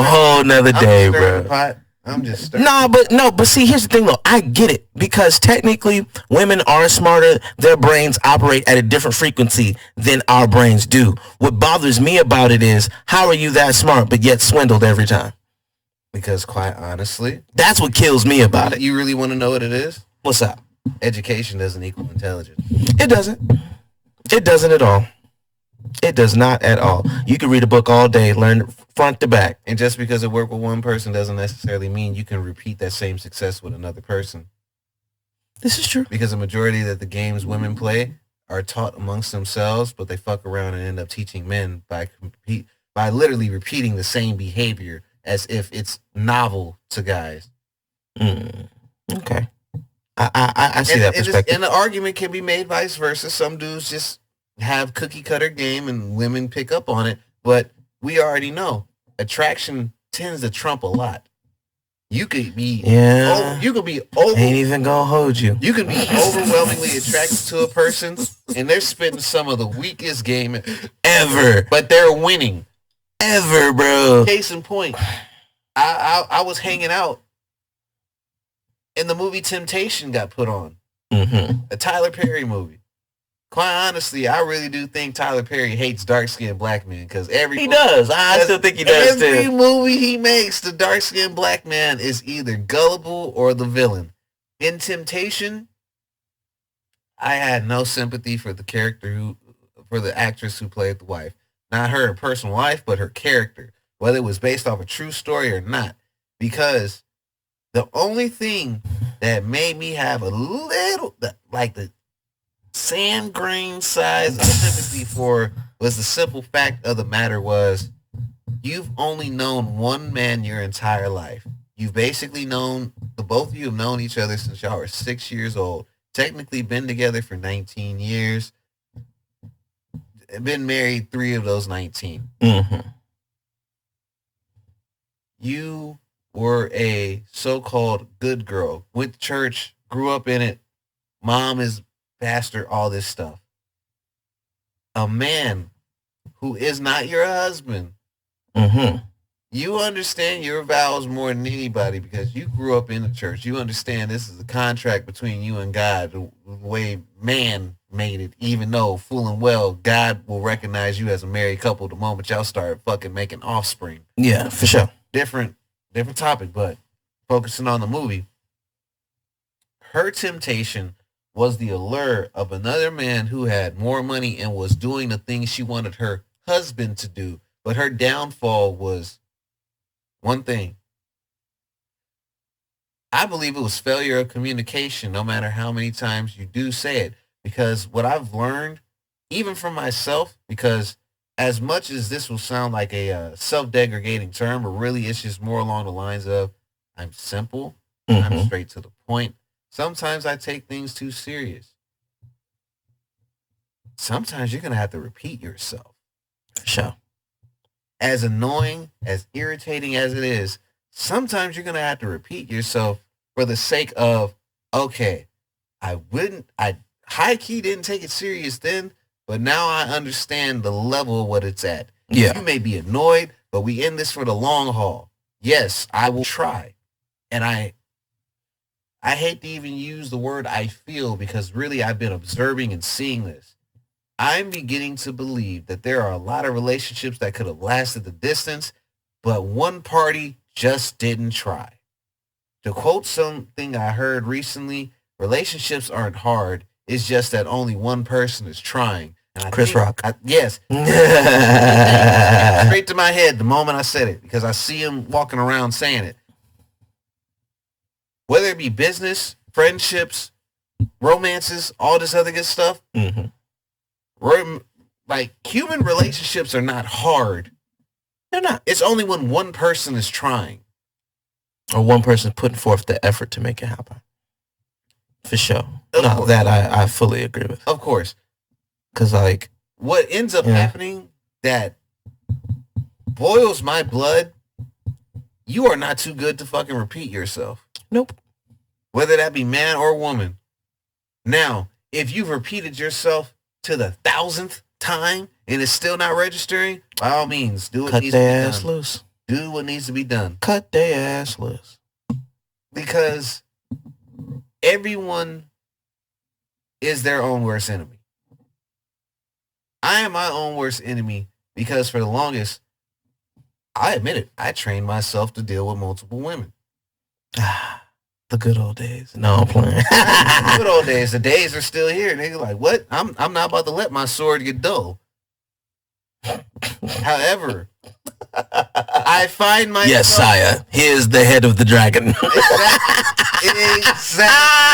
whole nother day, bro. I'm just but see, here's the thing though. I get it because technically women are smarter. Their brains operate at a different frequency than our brains do. What bothers me about it is how are you that smart but yet swindled every time? Because quite honestly, that's what kills me about it. You really want to know what it is? What's up? Education doesn't equal intelligence. It doesn't. It doesn't at all. It does not at all. You can read a book all day, learn front to back. And just because it worked with one person doesn't necessarily mean you can repeat that same success with another person. This is true. Because the majority of the games women play are taught amongst themselves, but they fuck around and end up teaching men by literally repeating the same behavior as if it's novel to guys. Okay. I see that perspective. And the argument can be made vice versa. Some dudes just have cookie cutter game and women pick up on it, but we already know attraction tends to trump a lot. You could be you could be ain't even gonna hold you. You can be overwhelmingly attracted to a person, and they're spitting some of the weakest game ever, but they're winning ever, bro. Case in point, I was hanging out, and the movie Temptation got put on, a Tyler Perry movie. Quite honestly, I really do think Tyler Perry hates dark-skinned black men because he does. I still think he does every too. movie he makes, the dark-skinned black man is either gullible or the villain. In Temptation, I had no sympathy for the actress who played the wife. Not her personal life, but her character, whether it was based off a true story or not. Because the only thing that made me have a little, like the sand grain size of sympathy for was the simple fact of the matter was you've only known one man your entire life. You've basically known, the both of you have known each other since y'all were 6 years old. Technically been together for 19 years. Been married 3 of those 19. You were a so-called good girl. Went to church, grew up in it. Mom is pastor, all this stuff. A man who is not your husband. You understand your vows more than anybody because you grew up in the church. You understand this is a contract between you and God, the way man made it, even though full and well God will recognize you as a married couple the moment y'all start fucking making offspring. Yeah, for sure. Different topic, but focusing on the movie. Her temptation was the allure of another man who had more money and was doing the things she wanted her husband to do. But her downfall was one thing. I believe it was failure of communication, no matter how many times you do say it. Because what I've learned, even from myself, because as much as this will sound like a self-degrading term, but really it's just more along the lines of I'm simple, I'm straight to the point. Sometimes I take things too serious. Sometimes you're going to have to repeat yourself. For sure. As annoying, as irritating as it is, sometimes you're going to have to repeat yourself for the sake of, okay, I high-key didn't take it serious then, but now I understand the level of what it's at. Yeah. You may be annoyed, but we in this for the long haul. Yes, I will try. And I hate to even use the word I feel because really I've been observing and seeing this. I'm beginning to believe that there are a lot of relationships that could have lasted the distance, but one party just didn't try. To quote something I heard recently, relationships aren't hard. It's just that only one person is trying. And Chris Rock. Yes. Straight to my head the moment I said it because I see him walking around saying it. Whether it be business, friendships, romances, all this other good stuff, like human relationships are not hard. They're not. It's only when one person is trying. Or one person putting forth the effort to make it happen. For sure. Of That I fully agree with. Of course. Because, like, what ends up happening that boils my blood, you are not too good to fucking repeat yourself. Nope. Whether that be man or woman. Now, if you've repeated yourself to the 1,000th time and it's still not registering, by all means, do what needs to be done. Cut their ass loose. Do what needs to be done. Cut their ass loose. Because everyone is their own worst enemy. I am my own worst enemy because for the longest, I admit it, I trained myself to deal with multiple women. The good old days. No, I'm playing. The good old days. The days are still here. Nigga, like, what? I'm not about to let my sword get dull. However, I find myself... Yes, sire. Here's the head of the dragon. Exactly.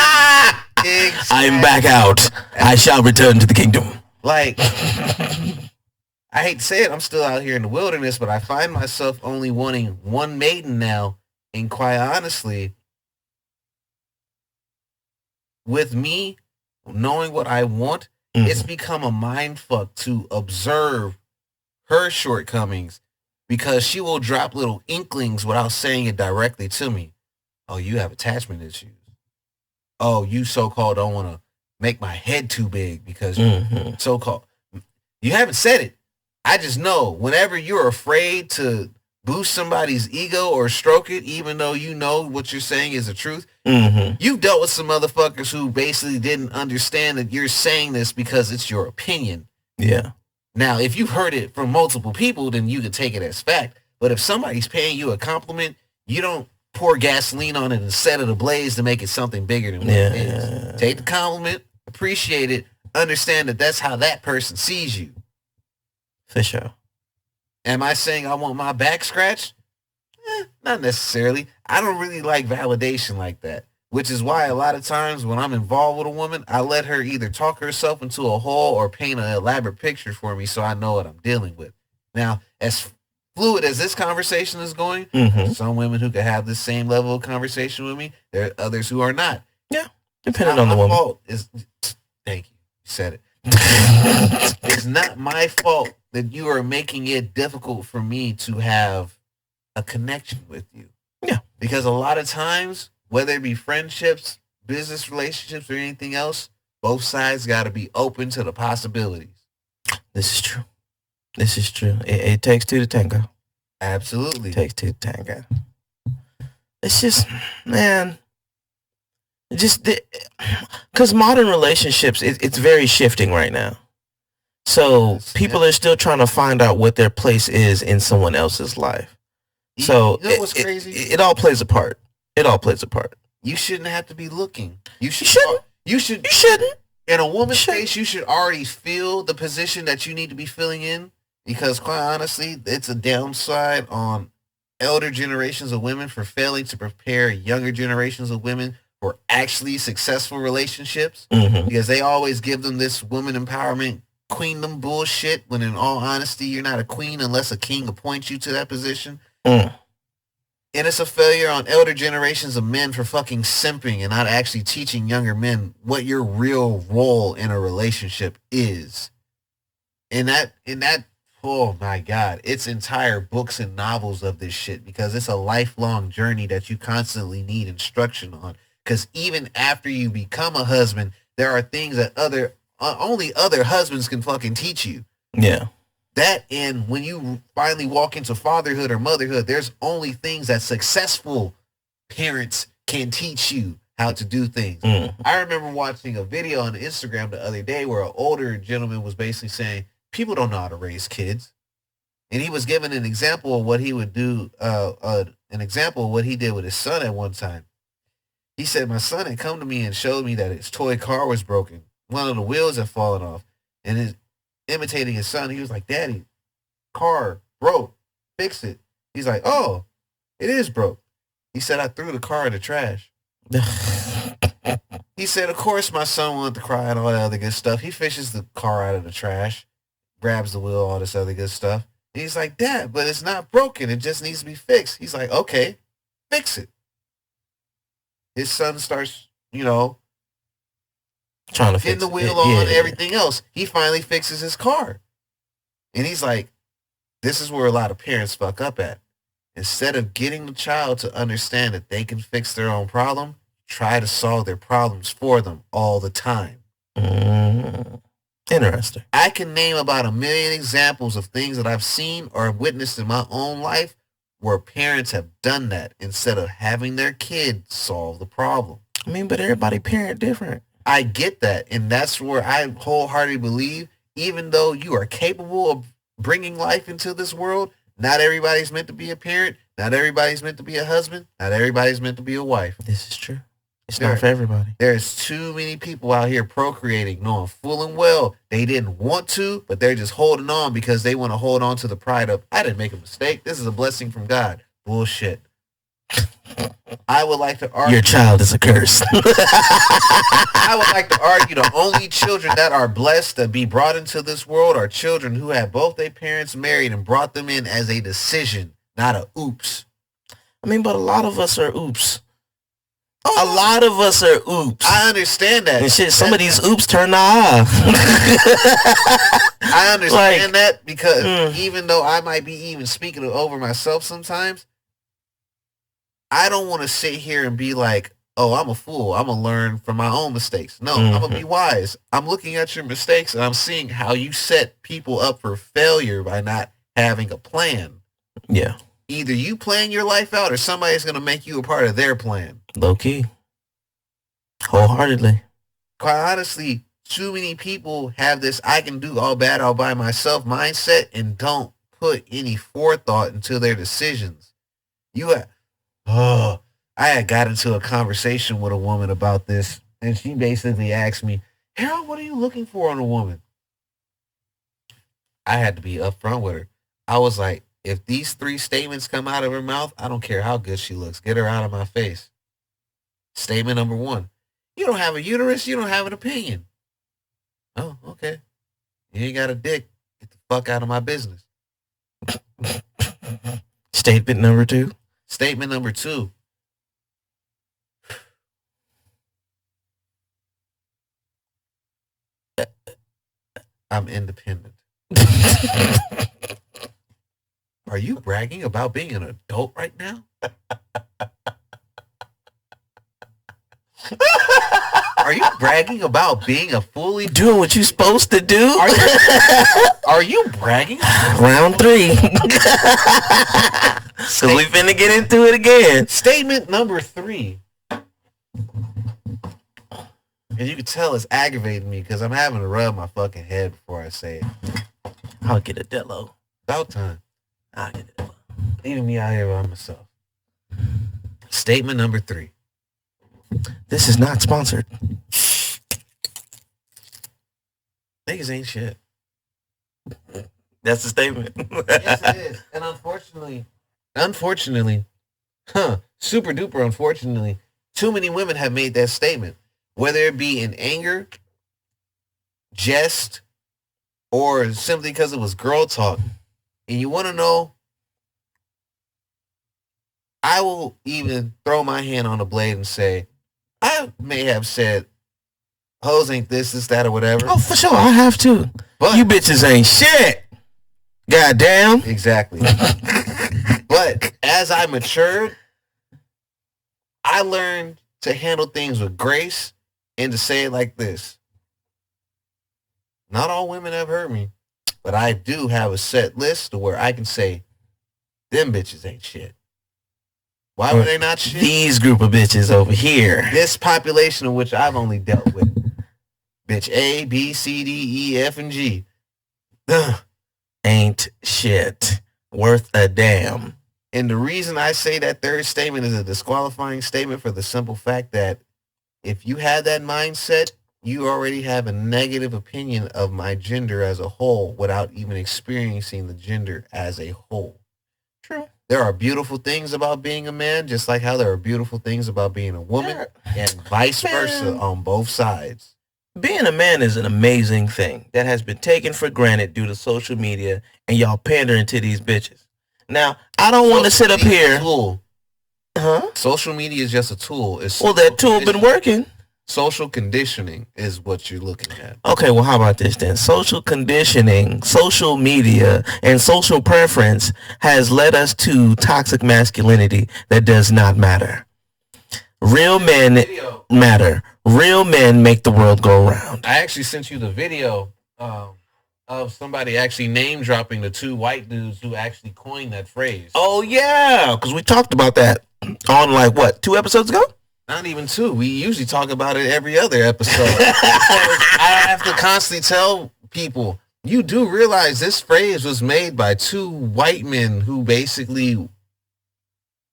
I'm back out. I shall return to the kingdom. Like, I hate to say it, I'm still out here in the wilderness, but I find myself only wanting one maiden now. And quite honestly, with me knowing what I want, it's become a mind fuck to observe her shortcomings because she will drop little inklings without saying it directly to me. Oh, you have attachment issues. Oh, you so-called don't want to make my head too big because so-called. You haven't said it. I just know whenever you're afraid to boost somebody's ego or stroke it, even though you know what you're saying is the truth, you've dealt with some motherfuckers who basically didn't understand that you're saying this because it's your opinion. Yeah. Now, if you've heard it from multiple people, then you can take it as fact. But if somebody's paying you a compliment, you don't pour gasoline on it and set it ablaze to make it something bigger than what it is. Take the compliment, appreciate it, understand that that's how that person sees you. For sure. Am I saying I want my back scratched? Not necessarily. I don't really like validation like that, which is why a lot of times when I'm involved with a woman, I let her either talk herself into a hole or paint an elaborate picture for me so I know what I'm dealing with. Now, as fluid as this conversation is going, some women who can have this same level of conversation with me, there are others who are not. Yeah, depending on the woman. Fault is, thank you. You said it. It's not my fault that you are making it difficult for me to have a connection with you. Yeah. Because a lot of times, whether it be friendships, business relationships, or anything else, both sides got to be open to the possibilities. This is true. This is true. It takes two to tango. Absolutely. It takes two to tango. It's just, man, just because modern relationships, it's very shifting right now. So people are still trying to find out what their place is in someone else's life. So you know what's crazy? It all plays a part. It all plays a part. You shouldn't have to be looking. You shouldn't. You shouldn't. In a woman's case, you should already feel the position that you need to be filling in. Because quite honestly, it's a downside on elder generations of women for failing to prepare younger generations of women for actually successful relationships. Because they always give them this woman empowerment queendom bullshit when in all honesty, you're not a queen unless a king appoints you to that position. And it's a failure on elder generations of men for fucking simping and not actually teaching younger men what your real role in a relationship is. And that, oh my God, it's entire books and novels of this shit because it's a lifelong journey that you constantly need instruction on. Because even after you become a husband, there are things that only other husbands can fucking teach you. Yeah. That, and when you finally walk into fatherhood or motherhood, there's only things that successful parents can teach you how to do things. I remember watching a video on Instagram the other day where an older gentleman was basically saying, people don't know how to raise kids. And he was giving an example of what he would do, an example of what he did with his son at one time. He said, my son had come to me and showed me that his toy car was broken. One of the wheels had fallen off. And imitating his son, he was like, Daddy, car broke. Fix it. He's like, oh, it is broke. He said, I threw the car in the trash. He said, of course my son wanted to cry and all that other good stuff. He fishes the car out of the trash, grabs the wheel, all this other good stuff. And he's like, Dad, but it's not broken. It just needs to be fixed. He's like, okay, fix it. His son starts, trying to getting the wheel on, everything else. He finally fixes his car. And he's like, this is where a lot of parents fuck up at. Instead of getting the child to understand that they can fix their own problem, try to solve their problems for them all the time. Interesting. I can name about 1 million examples of things that I've seen or witnessed in my own life where parents have done that instead of having their kid solve the problem. I mean, but everybody parent different. I get that. And that's where I wholeheartedly believe, even though you are capable of bringing life into this world, not everybody's meant to be a parent. Not everybody's meant to be a husband. Not everybody's meant to be a wife. This is true. It's not for everybody. There's too many people out here procreating, knowing full and well they didn't want to, but they're just holding on because they want to hold on to the pride of, I didn't make a mistake. This is a blessing from God. Bullshit. I would like to argue. Your child is a curse. I would like to argue the only children that are blessed to be brought into this world are children who have both their parents married and brought them in as a decision, not a oops. I mean, but a lot of us are oops. A lot of us are oops. I understand that. And shit, some of these oops turn the eye. I understand that because even though I might be even speaking over myself sometimes, I don't want to sit here and be like, oh, I'm a fool. I'm going to learn from my own mistakes. No, I'm going to be wise. I'm looking at your mistakes and I'm seeing how you set people up for failure by not having a plan. Yeah. Either you plan your life out or somebody's going to make you a part of their plan. Low key. Wholeheartedly. Quite honestly, too many people have this I can do all bad all by myself mindset and don't put any forethought into their decisions. I had got into a conversation with a woman about this, and she basically asked me, Harold, what are you looking for in a woman? I had to be upfront with her. I was like, if these 3 statements come out of her mouth, I don't care how good she looks. Get her out of my face. Statement number 1. You don't have a uterus. You don't have an opinion. Oh, okay. You ain't got a dick. Get the fuck out of my business. Statement number 2. Statement number 2. I'm independent. Are you bragging about being an adult right now? Are you bragging about being a fully doing what you're supposed to do? Are you bragging? Round 3. So we finna get into it again. Statement number 3. And you can tell it's aggravating me because I'm having to rub my fucking head before I say it. I'll get a Dello. About time. I'll get a Dello. Leaving me out here by myself. Statement number 3. This is not sponsored. Niggas ain't shit. That's the statement. Yes, it is. And unfortunately, super duper unfortunately, too many women have made that statement. Whether it be in anger, jest, or simply because it was girl talk. And you want to know, I will even throw my hand on the blade and say, I may have said, hoes ain't this, that, or whatever. Oh, for sure, I have to. But you bitches ain't shit. Goddamn. Exactly. But as I matured, I learned to handle things with grace and to say it like this. Not all women have hurt me, but I do have a set list to where I can say, them bitches ain't shit. Why were they not shit? These group of bitches over here. This population of which I've only dealt with. Bitch A, B, C, D, E, F, and G. Ain't shit. Worth a damn. And the reason I say that third statement is a disqualifying statement for the simple fact that if you had that mindset, you already have a negative opinion of my gender as a whole without even experiencing the gender as a whole. True. There are beautiful things about being a man, just like how there are beautiful things about being a woman, and vice versa on both sides. Being a man is an amazing thing that has been taken for granted due to social media and y'all pandering to these bitches. Now, I don't want to sit up here. Huh? Social media is just a tool. Well, that tool been working. Social conditioning is what you're looking at. Okay, well, how about this then? Social conditioning, social media, and social preference has led us to toxic masculinity that does not matter. Real men matter. Real men make the world go round. I actually sent you the video of somebody actually name dropping the 2 white dudes who actually coined that phrase. Oh, yeah, because we talked about that on, like, what, 2 episodes ago? Not even 2. We usually talk about it every other episode. I have to constantly tell people, you do realize this phrase was made by 2 white men who basically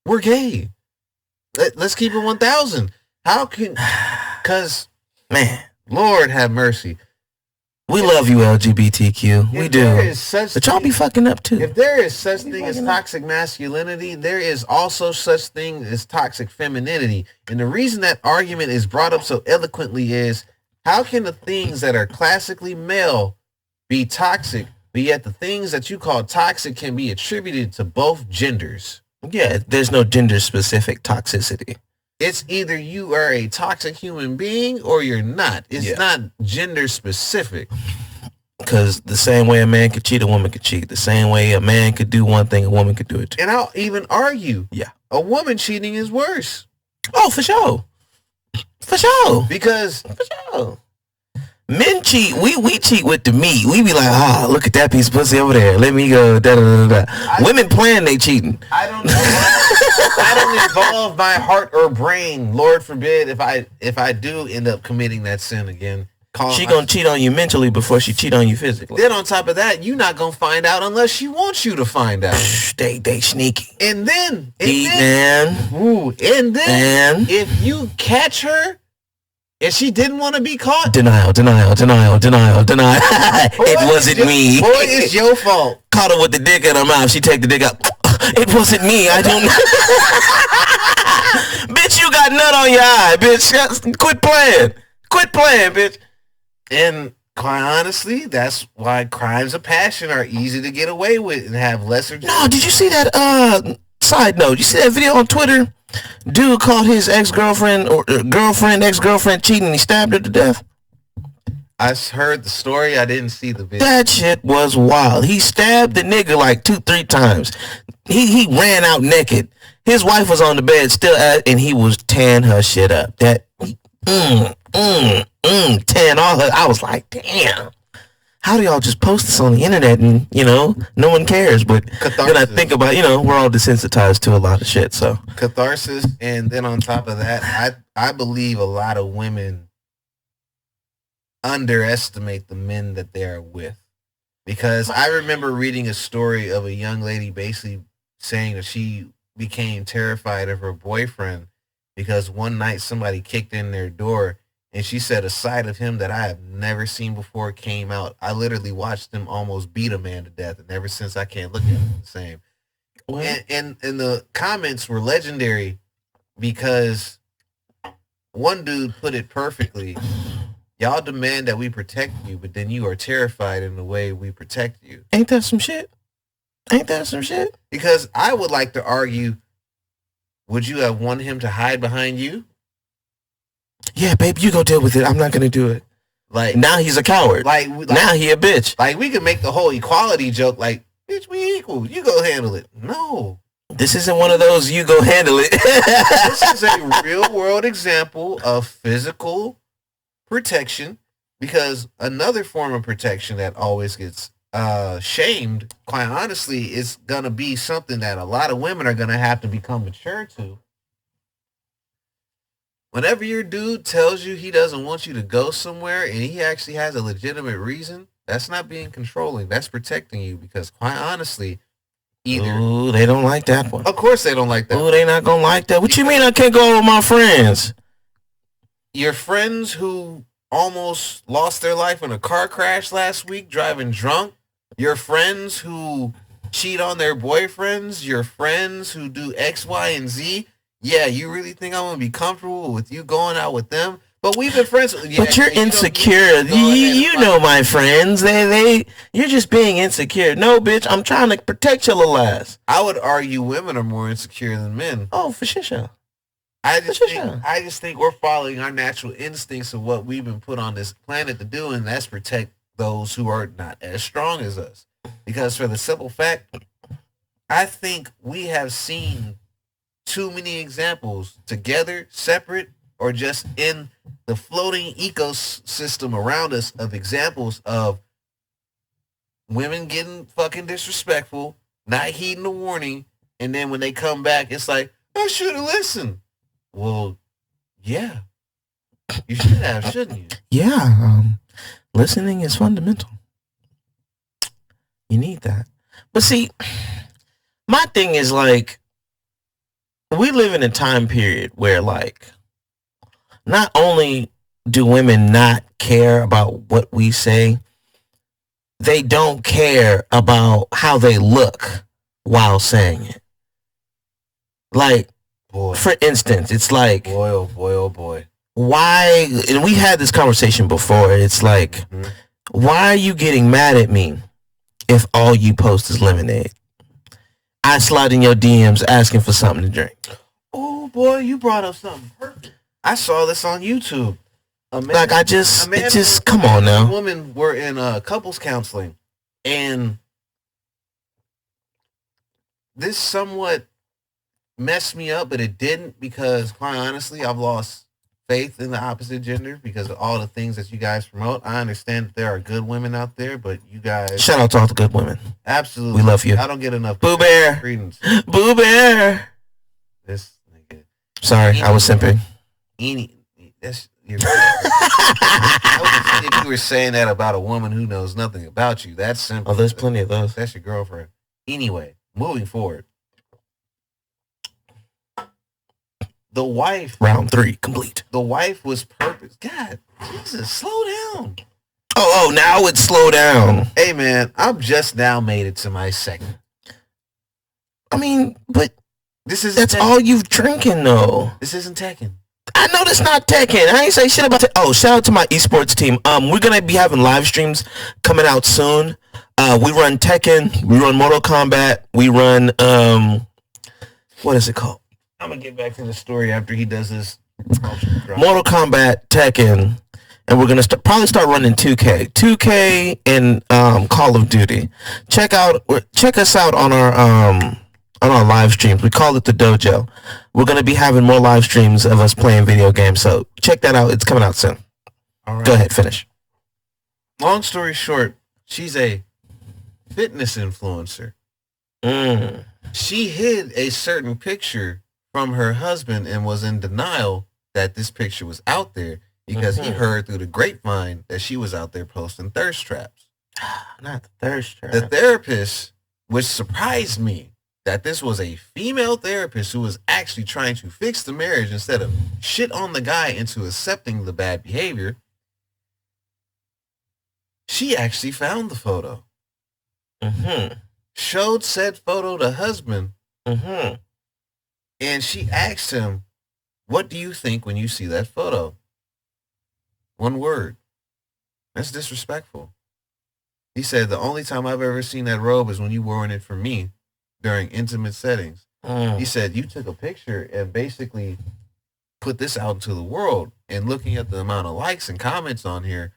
were gay. Let's keep it 1,000. How can... Because, man, Lord have mercy. We love you, LGBTQ. We do. But y'all be fucking up, too. If there is such thing as toxic masculinity, there is also such thing as toxic femininity. And the reason that argument is brought up so eloquently is, how can the things that are classically male be toxic, but yet the things that you call toxic can be attributed to both genders? Yeah, there's no gender-specific toxicity. It's either you are a toxic human being or you're not. It's not gender specific. because the same way a man could cheat, a woman could cheat. The same way a man could do one thing, a woman could do it too. And I'll even argue, Yeah. a woman cheating is worse. Oh, for sure. For sure. Because For sure. Men cheat. We cheat with the meat. We be like, look at that piece of pussy over there. Let me go. Da, da, da, da. Women plan they cheating. I don't involve my heart or brain. Lord forbid if I do end up committing that sin again. She gonna cheat on you mentally before she cheat on you physically. Then on top of that, you're not gonna find out unless she wants you to find out. They sneaky. And then if you catch her and she didn't want to be caught, denial. It wasn't me. Boy, it's your fault. Caught her with the dick in her mouth. She take the dick out. It wasn't me. I don't. Bitch, you got nut on your eye, bitch. Quit playing, bitch. And quite honestly, that's why crimes of passion are easy to get away with and have lesser. No, did you see that? Side note, you see that video on Twitter? Dude caught his ex-girlfriend or ex-girlfriend cheating. And he stabbed her to death. I heard the story. I didn't see the video. That shit was wild. He stabbed the nigga like 2-3 times. He ran out naked. His wife was on the bed still, and he was tearing her shit up. That tearing all her. I was like, damn. How do y'all just post this on the internet and, no one cares? But then I think about, we're all desensitized to a lot of shit, so. Catharsis, and then on top of that, I believe a lot of women underestimate the men that they are with. Because I remember reading a story of a young lady basically saying that she became terrified of her boyfriend because one night somebody kicked in their door. And she said a side of him that I have never seen before came out. I literally watched him almost beat a man to death. And ever since I can't look at him the same. And the comments were legendary because one dude put it perfectly. Y'all demand that we protect you, but then you are terrified in the way we protect you. Ain't that some shit? Because I would like to argue, would you have wanted him to hide behind you? Yeah, babe, you go deal with it. I'm not gonna do it. Like now he's a coward. Like now he a bitch. Like we can make the whole equality joke. Like, bitch, we equal. You go handle it. No, this isn't one of those. You go handle it. This is a real world example of physical protection. Because another form of protection that always gets shamed, quite honestly, is gonna be something that a lot of women are gonna have to become mature to. Whenever your dude tells you he doesn't want you to go somewhere and he actually has a legitimate reason, that's not being controlling. That's protecting you because, quite honestly, Ooh, they don't like that one. Of course they don't like that. Ooh, they not going to like that. What you mean I can't go out with my friends? Your friends who almost lost their life in a car crash last week driving drunk. Your friends who cheat on their boyfriends. Your friends who do X, Y, and Z. Yeah, you really think I'm gonna be comfortable with you going out with them? But we've been friends. Yeah, but you're insecure. You know my friends. You're just being insecure. No, bitch, I'm trying to protect your little ass. I would argue women are more insecure than men. Oh, for sure. I just think we're following our natural instincts of what we've been put on this planet to do, and that's protect those who are not as strong as us. Because for the simple fact, I think we have seen too many examples together, separate, or just in the floating ecosystem around us of examples of women getting fucking disrespectful, not heeding the warning, and then when they come back, it's like, I should have listened. Well, yeah. You should have, shouldn't you? Yeah. Listening is fundamental. You need that. But see, my thing is like, we live in a time period where like, not only do women not care about what we say, they don't care about how they look while saying it. Like, boy. For instance, it's like, boy, oh boy, oh boy. Why, and we had this conversation before, it's like, why are you getting mad at me if all you post is lemonade? I slide in your DMs asking for something to drink. Oh boy, you brought up something perfect. I saw this on YouTube. Like it just come on now. Women were in couples counseling, and this somewhat messed me up, but it didn't, because quite honestly, I've lost faith in the opposite gender because of all the things that you guys promote. I understand that there are good women out there, but you guys, shout out to all the good women. Absolutely, we love you. I don't get enough. Boo Bear, credence. Boo Bear. This nigga. Sorry, I was simping. That's if you were saying that about a woman who knows nothing about you, that's simple. Oh, there's plenty of those. That's your girlfriend. Anyway, moving forward. The wife. Round 3 complete. The wife was purpose. God, Jesus, slow down. Oh, now it's slow down. Hey, man, I've just now made it to my second. I mean, but that's Tekken. all you've drinking, though. This isn't Tekken. I know that's not Tekken. I ain't say shit about Oh, shout out to my esports team. We're gonna be having live streams coming out soon. We run Tekken, we run Mortal Kombat, we run what is it called? I'm gonna get back to the story after he does this. Mortal Kombat, Tekken, and we're gonna probably start running 2K and Call of Duty. Check us out on our live streams. We call it the Dojo. We're going to be having more live streams of us playing video games, so check that out. It's coming out soon. All right. Go ahead, finish. Long story short, she's a fitness influencer. She hid a certain picture from her husband and was in denial that this picture was out there because he heard through the grapevine that she was out there posting thirst traps. Not the thirst trap. The therapist, which surprised me, that this was a female therapist who was actually trying to fix the marriage instead of shit on the guy into accepting the bad behavior. She actually found the photo. Showed said photo to husband. And she asked him, what do you think when you see that photo? One word. That's disrespectful. He said, the only time I've ever seen that robe is when you wore it for me during intimate settings. He said, you took a picture and basically put this out into the world, and looking at the amount of likes and comments on here,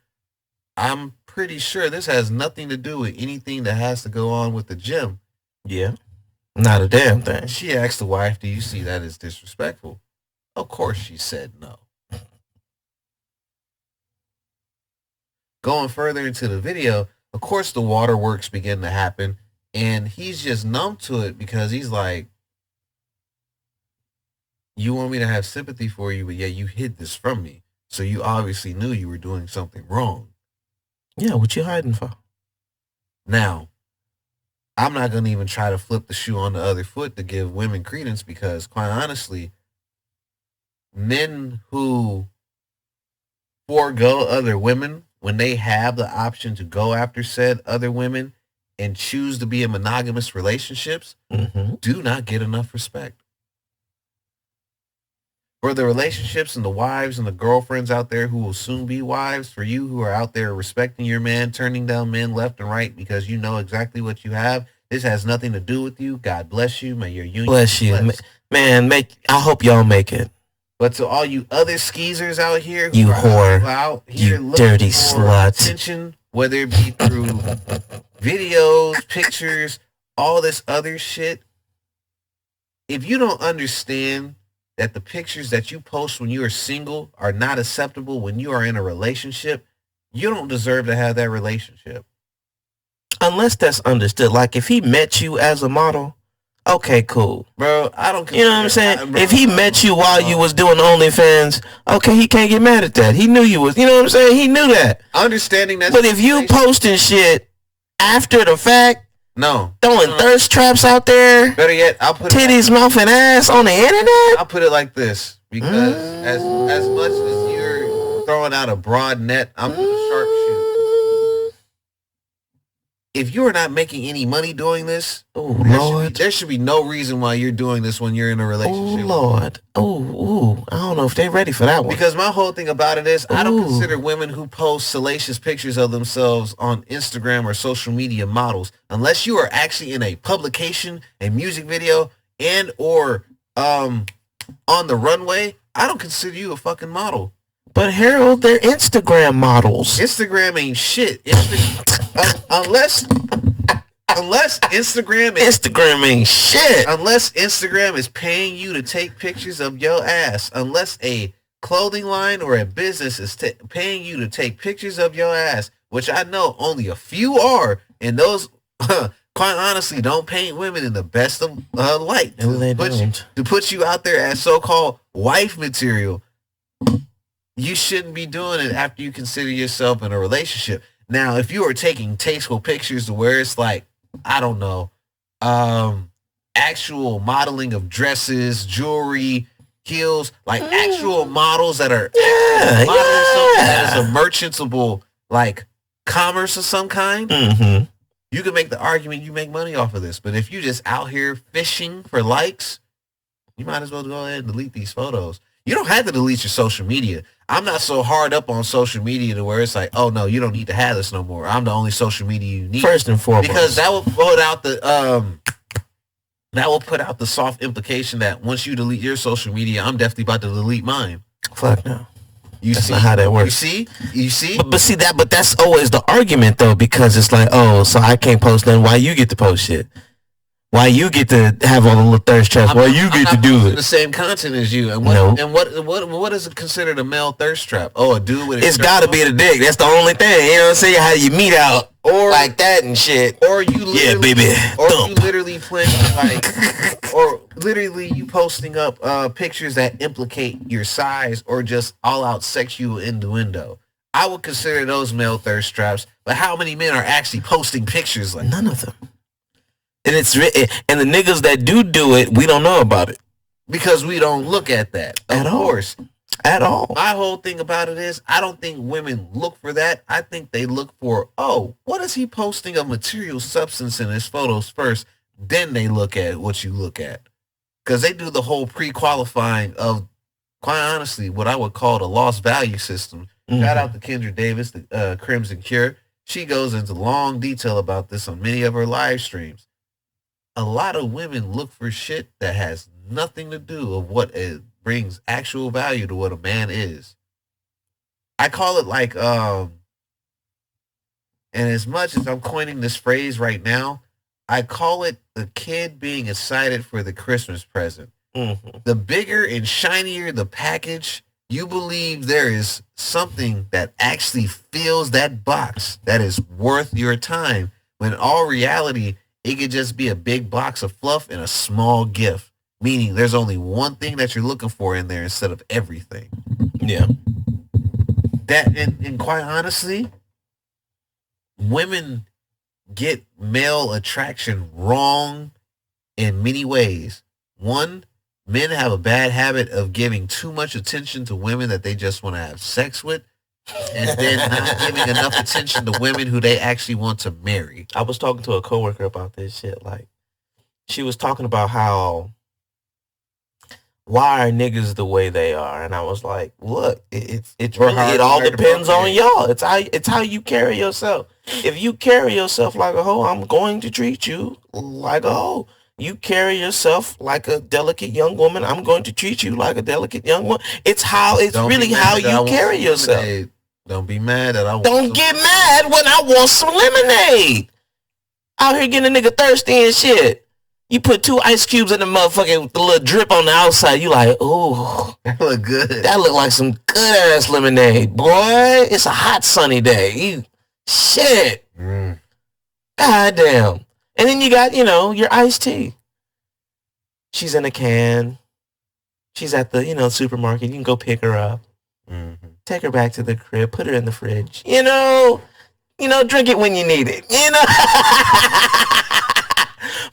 I'm pretty sure this has nothing to do with anything that has to go on with the gym. Yeah. Not a damn thing. She asked the wife, do you see that as disrespectful? Of course she said no. Going further into the video, of course the waterworks begin to happen. And he's just numb to it because he's like, you want me to have sympathy for you, but yet you hid this from me. So you obviously knew you were doing something wrong. Yeah, what you hiding for? Now, I'm not going to even try to flip the shoe on the other foot to give women credence because, quite honestly, men who forego other women when they have the option to go after said other women and choose to be in monogamous relationships do not get enough respect. For the relationships and the wives and the girlfriends out there who will soon be wives, for you who are out there respecting your man, turning down men left and right because you know exactly what you have, this has nothing to do with you. God bless you. May your union bless you. Man, I hope y'all make it. But to all you other skeezers out here, you whore, out here you dirty slut, attention, whether it be through videos, pictures, all this other shit. If you don't understand that the pictures that you post when you are single are not acceptable when you are in a relationship, you don't deserve to have that relationship. Unless that's understood. Like if he met you as a model, okay, cool. Bro, I don't care. You know what I'm saying? If he met you while you was doing OnlyFans, okay, he can't get mad at that. He knew you was, you know what I'm saying? He knew that. Understanding that. But if you posting shit after the fact, no. Throwing thirst traps out there. Better yet, I'll put titties, mouth, and ass on the internet. I'll put it like this. Because as much as you're throwing out a broad net, I'm going to sharpshoot. If you are not making any money doing this, there should be no reason why you're doing this when you're in a relationship. Oh, Lord. I don't know if they're ready for that one. Because my whole thing about it is, I don't consider women who post salacious pictures of themselves on Instagram or social media models. Unless you are actually in a publication, a music video, and or on the runway, I don't consider you a fucking model. But Harold, they're Instagram models. Instagram ain't shit. Unless Instagram ain't shit. Unless Instagram is paying you to take pictures of your ass. Unless a clothing line or a business is paying you to take pictures of your ass, which I know only a few are, and those quite honestly don't paint women in the best of light. To put you out there as so-called wife material. You shouldn't be doing it after you consider yourself in a relationship. Now, if you are taking tasteful pictures to where it's like, I don't know, actual modeling of dresses, jewelry, heels, like actual models that are modeling something that is a merchantable, like commerce of some kind, you can make the argument you make money off of this. But if you just out here fishing for likes, you might as well go ahead and delete these photos. You don't have to delete your social media. I'm not so hard up on social media to where it's like, oh no, you don't need to have this no more. I'm the only social media you need. First and foremost, because that will put out the soft implication that once you delete your social media, I'm definitely about to delete mine. Fuck no. That's not how that works. You see? But that's always the argument though, because it's like, oh, so I can't post nothing. Why you get to post shit? Why you get to have all the little thirst traps? Why you get to do it? The same content as you. And what is considered a male thirst trap? Oh, a dude with it's got to be the dick. That's the only thing. You know what I'm saying? How you meet out or like that and shit. Or you literally, baby. Or you literally playing like, or literally you posting up pictures that implicate your size or just all out sexual innuendo. I would consider those male thirst traps. But how many men are actually posting pictures like none of them? And and the niggas that do it, we don't know about it because we don't look at that. Of course, at all. My whole thing about it is, I don't think women look for that. I think they look for, oh, what is he posting of material substance in his photos first? Then they look at what you look at, because they do the whole pre-qualifying of, quite honestly, what I would call the lost value system. Shout out to Kendra Davis, the Crimson Cure. She goes into long detail about this on many of her live streams. A lot of women look for shit that has nothing to do with what it brings actual value to what a man is. I call it like, and as much as I'm coining this phrase right now, I call it the kid being excited for the Christmas present. The bigger and shinier the package, you believe there is something that actually fills that box that is worth your time, when in all reality, it could just be a big box of fluff and a small gift, meaning there's only one thing that you're looking for in there instead of everything. Yeah. That, and quite honestly, women get male attraction wrong in many ways. One, men have a bad habit of giving too much attention to women that they just want to have sex with, and then not giving enough attention to women who they actually want to marry. I was talking to a coworker about this shit. Like, she was talking about how, why are niggas the way they are? And I was like, look, it all depends on y'all. It's how you carry yourself. If you carry yourself like a hoe, I'm going to treat you like a hoe. You carry yourself like a delicate young woman, I'm going to treat you like a delicate young woman. It's really how you carry yourself. Don't be mad that I want Don't get mad when I want some lemonade. Out here getting a nigga thirsty and shit. You put 2 ice cubes in the motherfucking with the little drip on the outside. You like, ooh. That look good. That look like some good ass lemonade. Boy, it's a hot sunny day. Shit. God damn. And then you got, your iced tea. She's in a can. She's at the, supermarket. You can go pick her up. Take her back to the crib. Put her in the fridge. Drink it when you need it.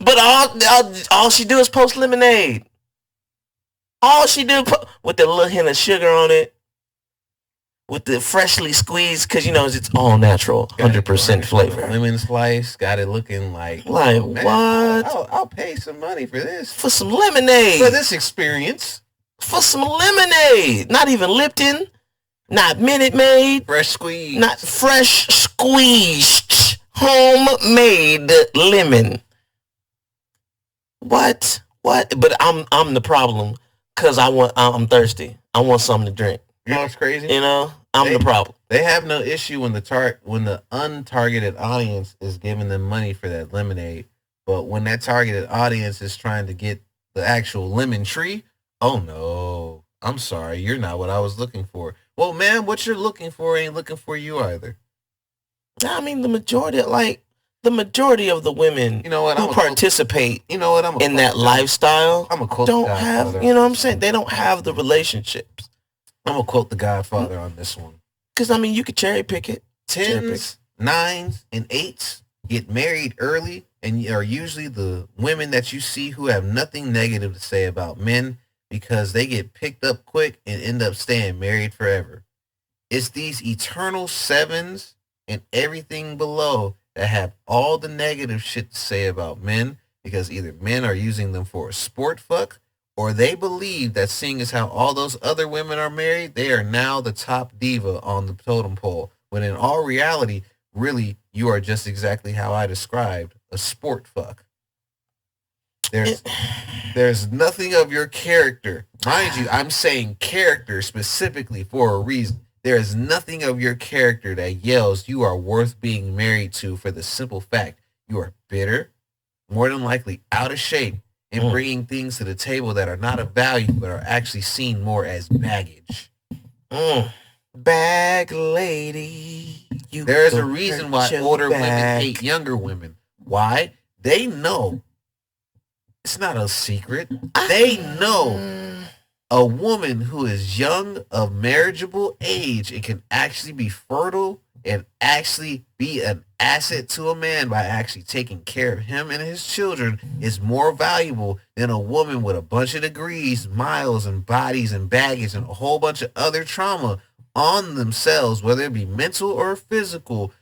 But all she do is post lemonade. All she do with the little hint of sugar on it, with the freshly squeezed, because it's all natural, 100% flavor. Lemon slice, got it looking like what? I'll pay some money for this. For some lemonade. For this experience. For some lemonade. Not even Lipton. Not Minute Maid. Fresh squeezed. Not fresh squeezed. Homemade lemon. What? But I'm the problem, because I'm thirsty. I want something to drink. You know what's crazy? You know, I'm They- the problem. They have no issue when the untargeted audience is giving them money for that lemonade, but when that targeted audience is trying to get the actual lemon tree, oh no, I'm sorry, you're not what I was looking for. Well, man, what you're looking for ain't looking for you either. I mean, the majority of the women You know what? who participate You know what? in that lifestyle I'm a quote don't the have, Godfather. you know what I'm saying? They don't have the relationships. I'm gonna quote the Godfather on this one. Because, I mean, you could cherry pick it. Tens, nines, and eights get married early and are usually the women that you see who have nothing negative to say about men because they get picked up quick and end up staying married forever. It's these eternal sevens and everything below that have all the negative shit to say about men because either men are using them for a sport fuck or they believe that seeing as how all those other women are married, they are now the top diva on the totem pole. When in all reality, really, you are just exactly how I described a sport fuck. There's nothing of your character. Mind you, I'm saying character specifically for a reason. There is nothing of your character that yells you are worth being married to for the simple fact you are bitter, more than likely out of shape, and bringing things to the table that are not of value but are actually seen more as baggage. Bag lady. There is a reason why older women hate younger women. Why? They know. It's not a secret. They know a woman who is young, of marriageable age, and can actually be fertile and actually be an asset to a man by actually taking care of him and his children is more valuable than a woman with a bunch of degrees, miles, and bodies and baggage and a whole bunch of other trauma on themselves, whether it be mental or physical.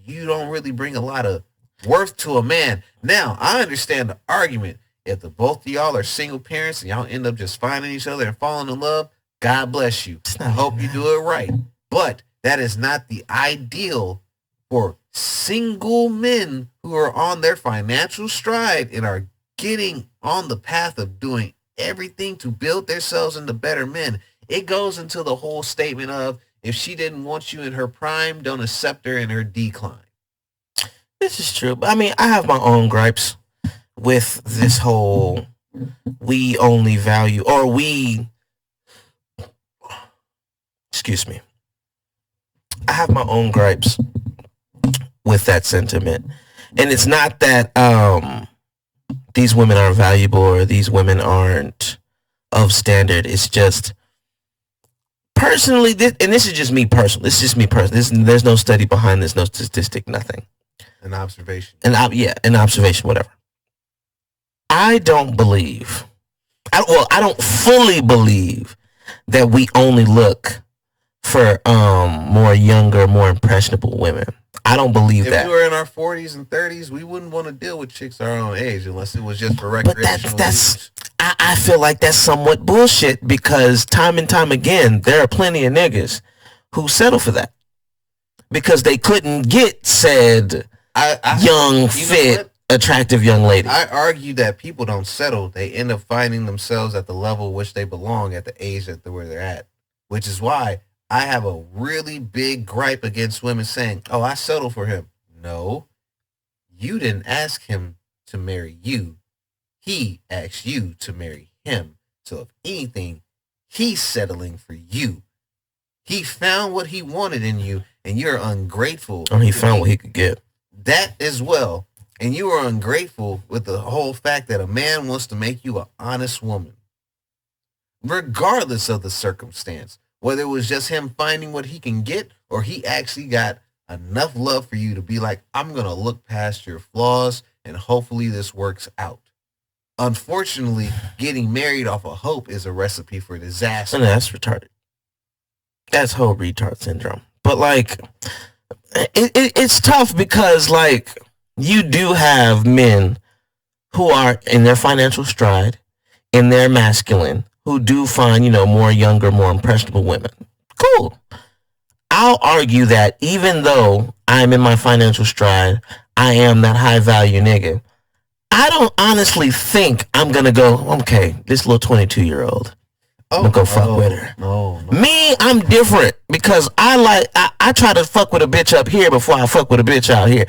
You don't really bring a lot of worth to a man. Now, I understand the argument. If the both of y'all are single parents and y'all end up just finding each other and falling in love, God bless you. I hope you do it right. But that is not the ideal for single men who are on their financial stride and are getting on the path of doing everything to build themselves into better men. It goes into the whole statement of, if she didn't want you in her prime, don't accept her in her decline. This is true. I mean, I have my own gripes with this whole we only value, or we, excuse me, I have my own gripes with that sentiment. And it's not that these women aren't valuable or these women aren't of standard. It's just personally, and this is just me personally. This is just me personally. There's no study behind this, no statistic, nothing. An observation. An observation, whatever. I don't believe, I don't fully believe that we only look for more younger, more impressionable women. I don't believe that. If we were in our 40s and 30s, we wouldn't want to deal with chicks our own age unless it was just for recreational use. I feel like that's somewhat bullshit because time and time again, there are plenty of niggas who settle for that because they couldn't get said young, fit, attractive young lady. I argue that people don't settle. They end up finding themselves at the level which they belong at the age that where they're at, which is why I have a really big gripe against women saying, oh, I settle for him. No, you didn't ask him to marry you. He asked you to marry him. So if anything, he's settling for you. He found what he wanted in you, and you're ungrateful. Oh, he found what he could get. That as well. And you are ungrateful with the whole fact that a man wants to make you an honest woman. Regardless of the circumstance. Whether it was just him finding what he can get or he actually got enough love for you to be like, I'm going to look past your flaws and hopefully this works out. Unfortunately, getting married off of hope is a recipe for disaster. And that's retarded. That's whole retard syndrome. But like, it's tough because like you do have men who are in their financial stride, in their masculine, who do find, more younger, more impressionable women. Cool. I'll argue that even though I'm in my financial stride, I am that high value nigga. I don't honestly think I'm going to go, okay, this little 22-year-old. I'm gonna go fuck with her. No. Me, I'm different because I try to fuck with a bitch up here before I fuck with a bitch out here.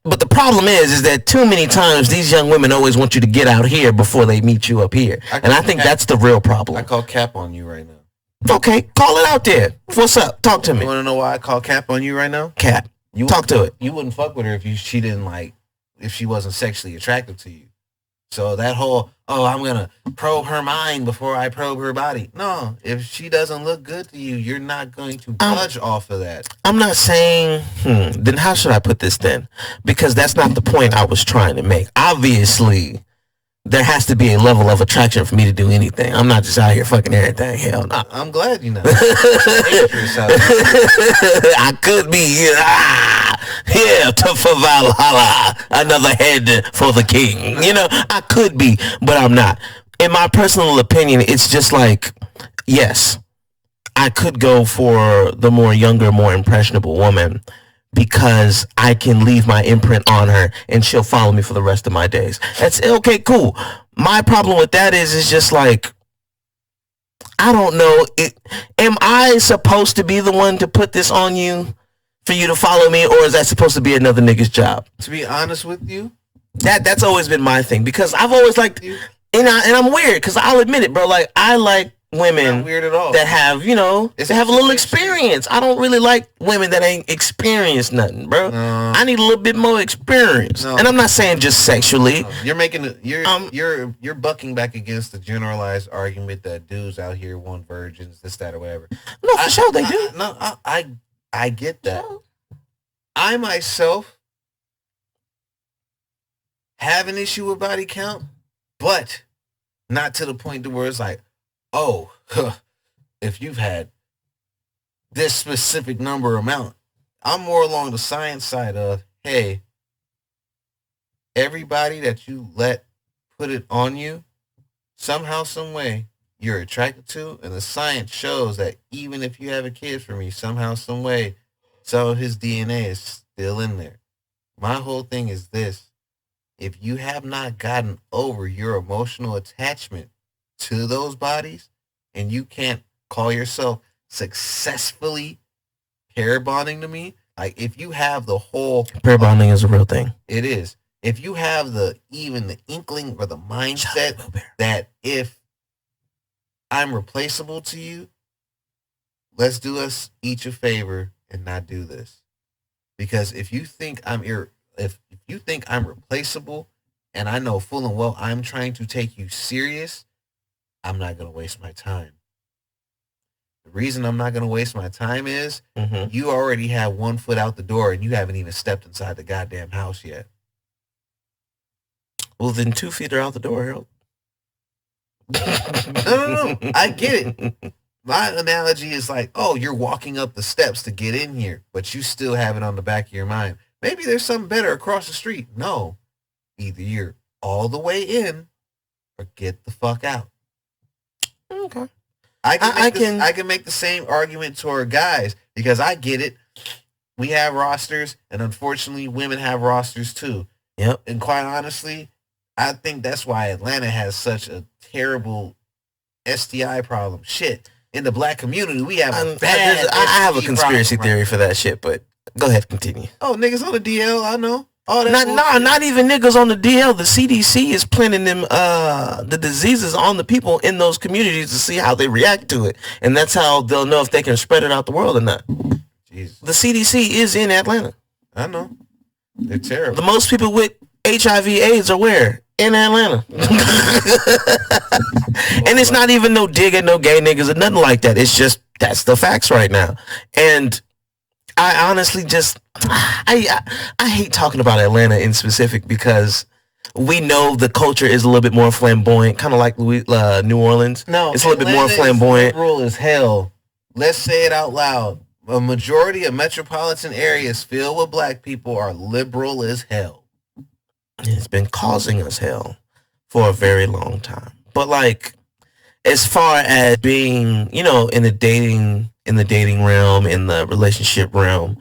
But the problem is that too many times these young women always want you to get out here before they meet you up here. And I think that's the real problem. I call cap on you right now. Okay, call it out there. What's up? Talk to me. You want to know why I call cap on you right now? Cap. Talk to it. You wouldn't fuck with her if she wasn't sexually attractive to you. So that whole, I'm going to probe her mind before I probe her body. No, if she doesn't look good to you, you're not going to budge off of that. I'm not saying, then how should I put this then? Because that's not the point I was trying to make. Obviously, there has to be a level of attraction for me to do anything. I'm not just out here fucking everything. Hell no. I'm glad you know. I could be here for Valhalla, another head for the king. You know, I could be, but I'm not. In my personal opinion, it's just like, yes, I could go for the more younger, more impressionable woman because I can leave my imprint on her and she'll follow me for the rest of my days. That's okay, cool. My problem with that is just like, I don't know. Am I supposed to be the one to put this on you for you to follow me, or is that supposed to be another nigga's job? To be honest with you, that's always been my thing because I've always liked, and I'm weird because I'll admit it, bro. Like I like women weird at all. that have, they have a little experience. I don't really like women that ain't experienced nothing, bro. I need a little bit more experience. And I'm not saying just sexually. You're bucking back against the generalized argument that dudes out here want virgins, this, that, or whatever. No, for sure they do. I get that. I myself have an issue with body count, but not to the point to where it's like, if you've had this specific number amount. I'm more along the science side of, hey, everybody that you let put it on you, somehow, some way, you're attracted to, and the science shows that even if you have a kid from me, somehow, some way, some of his DNA is still in there. My whole thing is this. If you have not gotten over your emotional attachment to those bodies, and you can't call yourself successfully pair bonding to me, like if you have the whole... Pair bonding is a real thing. It is. If you have even the inkling or the mindset that if I'm replaceable to you, let's do us each a favor and not do this. Because if you think if you think I'm replaceable and I know full and well I'm trying to take you serious, I'm not going to waste my time. The reason I'm not going to waste my time is you already have 1 foot out the door and you haven't even stepped inside the goddamn house yet. Well, then 2 feet are out the door, Harold. No. I get it. My analogy is like, you're walking up the steps to get in here, but you still have it on the back of your mind. Maybe there's something better across the street. No. Either you're all the way in or get the fuck out. Okay. I can make the same argument toward guys because I get it. We have rosters, and unfortunately, women have rosters too. Yep. And quite honestly, I think that's why Atlanta has such a terrible STI problem. Shit. In the black community, we have a bad I have a conspiracy theory for that shit, but go ahead, continue. Oh, niggas on the DL, I know. Not even niggas on the DL. The CDC is planting them the diseases on the people in those communities to see how they react to it, and that's how they'll know if they can spread it out the world or not. Jesus. The CDC is in Atlanta. I know. They're terrible. The most people with HIV/AIDS are where? In Atlanta. And it's not even no dig at no gay niggas or nothing like that. It's just that's the facts right now. And I honestly just I hate talking about Atlanta in specific because we know the culture is a little bit more flamboyant, kind of like New Orleans. No, it's a little bit more flamboyant. Liberal as hell. Let's say it out loud. A majority of metropolitan areas filled with black people are liberal as hell. It's been causing us hell for a very long time. But like, as far as being, in the dating realm, in the relationship realm,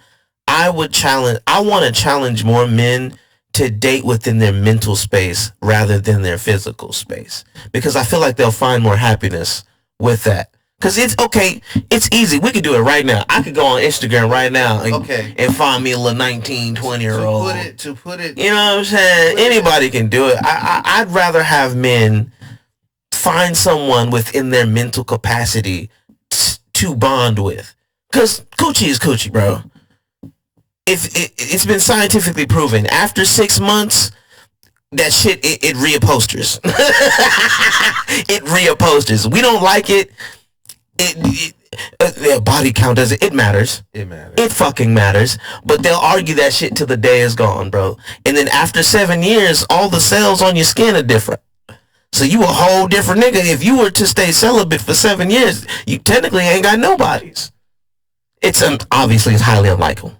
I want to challenge more men to date within their mental space rather than their physical space, because I feel like they'll find more happiness with that. Because it's okay. It's easy. We could do it right now. I could go on Instagram right now and find me a little 19, 20-year-old. To put it. You know what I'm saying? Anybody can do it. I'd rather have men find someone within their mental capacity to bond with. Because coochie is coochie, bro. It's been scientifically proven. After 6 months, that shit, it reupholsters. It reupholsters. We don't like it. Body count doesn't. It matters. It fucking matters. But they'll argue that shit till the day is gone, bro. And then after 7 years, all the cells on your skin are different. So you a whole different nigga. If you were to stay celibate for 7 years, you technically ain't got no bodies. It's obviously it's highly unlikable.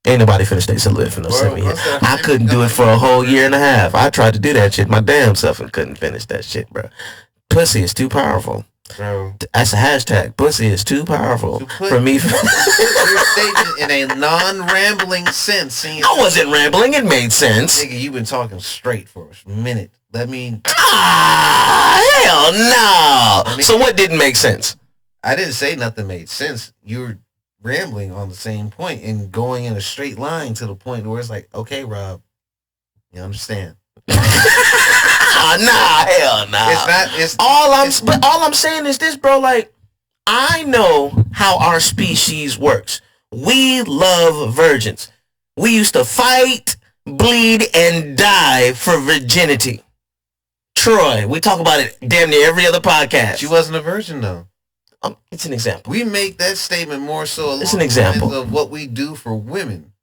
Ain't nobody finna stay celibate for no 7 years. I couldn't do it for a whole year and a half. I tried to do that shit my damn self and couldn't finish that shit, bro. Pussy is too powerful. Bro. That's a hashtag. Pussy is too powerful for me. Your statement in a non-rambling sense. I wasn't rambling. It made sense. Nigga, you've been talking straight for a minute. Hell no. So what didn't make sense? I didn't say nothing made sense. You were rambling on the same point and going in a straight line to the point where it's like, okay, Rob, you understand? Hell no. All I'm saying is this, bro. Like, I know how our species works. We love virgins. We used to fight, bleed, and die for virginity. Troy, we talk about it damn near every other podcast. She wasn't a virgin, though. It's an example. We make that statement more so along it's an example of what we do for women.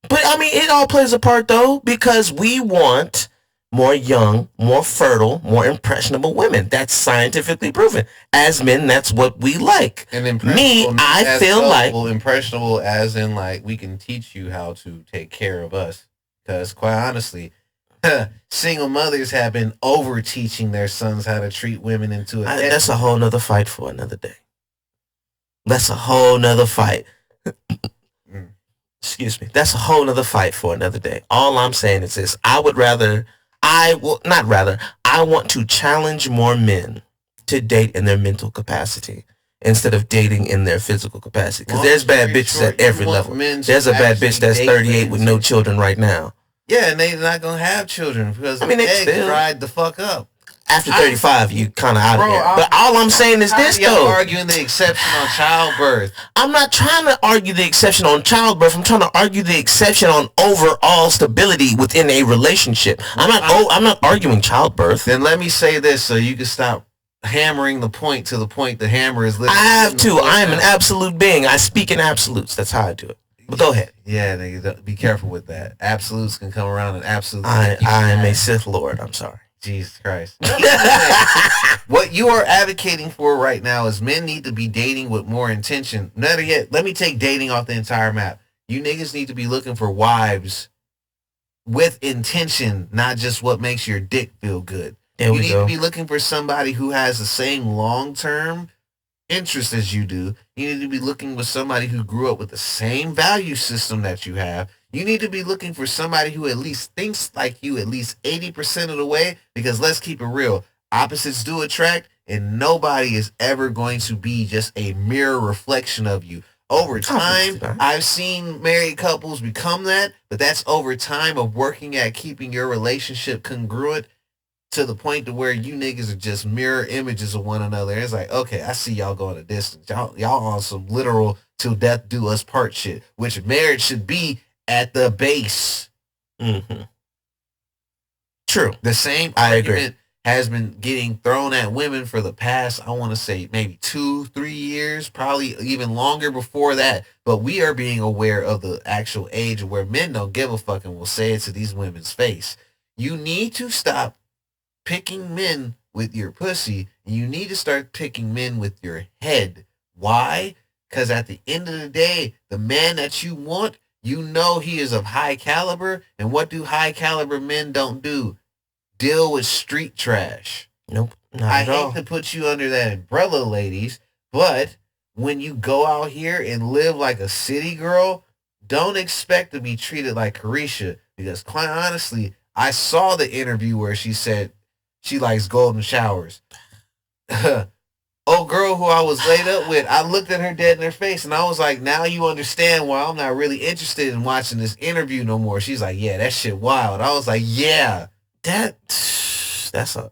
But I mean, it all plays a part though, because we want more young, more fertile, more impressionable women. That's scientifically proven. As men, that's what we like. And I feel like impressionable, as in like we can teach you how to take care of us. Because quite honestly, single mothers have been over teaching their sons how to treat women into that's a whole nother fight for another day. That's a whole nother fight. Excuse me. That's a whole nother fight for another day. All I'm saying is this. I want to challenge more men to date in their mental capacity instead of dating in their physical capacity. Because there's bad bitches at every level. There's a bad bitch that's 38 with no children right now. Yeah, and they're not going to have children because the eggs dried the fuck up. After 35, you kind of out of here. But all I'm saying is this, though. You're arguing the exception on childbirth. I'm not trying to argue the exception on childbirth. I'm trying to argue the exception on overall stability within a relationship. I'm not arguing childbirth. Then let me say this so you can stop hammering the point to the point the hammer is literally. I have to. I am an absolute being. I speak in absolutes. That's how I do it. But go ahead. Yeah, nigga, be careful with that. Absolutes can come around and absolutes. I am a Sith Lord. I'm sorry. Jesus Christ. What you are advocating for right now is men need to be dating with more intention. Better yet, let me take dating off the entire map. You niggas need to be looking for wives with intention, not just what makes your dick feel good. You need to be looking for somebody who has the same long-term interest as you do. You need to be looking for somebody who grew up with the same value system that you have. You need to be looking for somebody who at least thinks like you at least 80% of the way, because let's keep it real. Opposites do attract, and nobody is ever going to be just a mirror reflection of you. Over time, I've seen married couples become that, but that's over time of working at keeping your relationship congruent to the point to where you niggas are just mirror images of one another. It's like, okay, I see y'all going a distance. Y'all on some literal till death do us part shit, which marriage should be at the base. Mm-hmm. True. The same argument has been getting thrown at women for the past, I want to say maybe 2-3 years, probably even longer before that. But we are being aware of the actual age where men don't give a fuck and will say it to these women's face. You need to stop picking men with your pussy. You need to start picking men with your head. Why? Because at the end of the day, the man that you want, you know he is of high caliber. And what do high caliber men don't do? Deal with street trash. Nope. I hate to put you under that umbrella, ladies, but when you go out here and live like a city girl, don't expect to be treated like Carisha. Because quite honestly, I saw the interview where she said she likes golden showers. old girl who I was laid up with, I looked at her dead in her face and I was like, now you understand why I'm not really interested in watching this interview no more. She's like, yeah, that shit wild. I was like, yeah. That's a...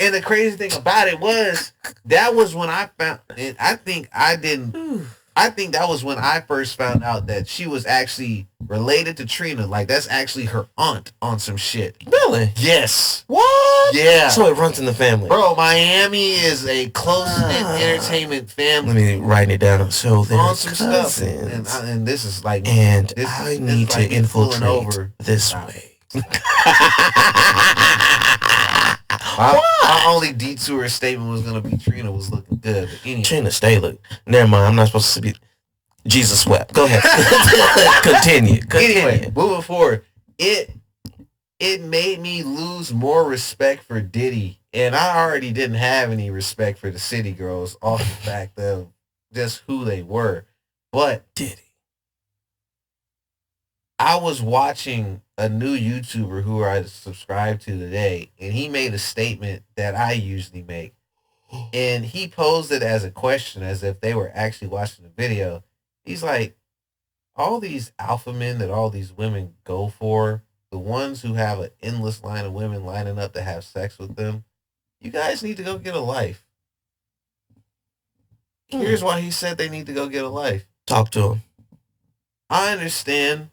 And the crazy thing about it was, that was when I found, and I think that was when I first found out that she was actually related to Trina. Like, that's actually her aunt on some shit. Really? Yes. What? Yeah. So it runs in the family. Bro, Miami is a close-knit entertainment family. Let me write it down. So they're on some cousins. stuff. And this is like... And I need to infiltrate over this way. My only detour statement was going to be Trina was looking good. But anyway. Trina, stay look. Never mind. I'm not supposed to be... Jesus wept. Go ahead. Continue. Anyway, moving forward. It made me lose more respect for Diddy. And I already didn't have any respect for the City Girls off the fact of just who they were. But Diddy. I was watching a new YouTuber who I subscribe to today, and he made a statement that I usually make. And he posed it as a question, as if they were actually watching the video. He's like, all these alpha men that all these women go for, the ones who have an endless line of women lining up to have sex with them, you guys need to go get a life. Here's why he said they need to go get a life. Talk to him. I understand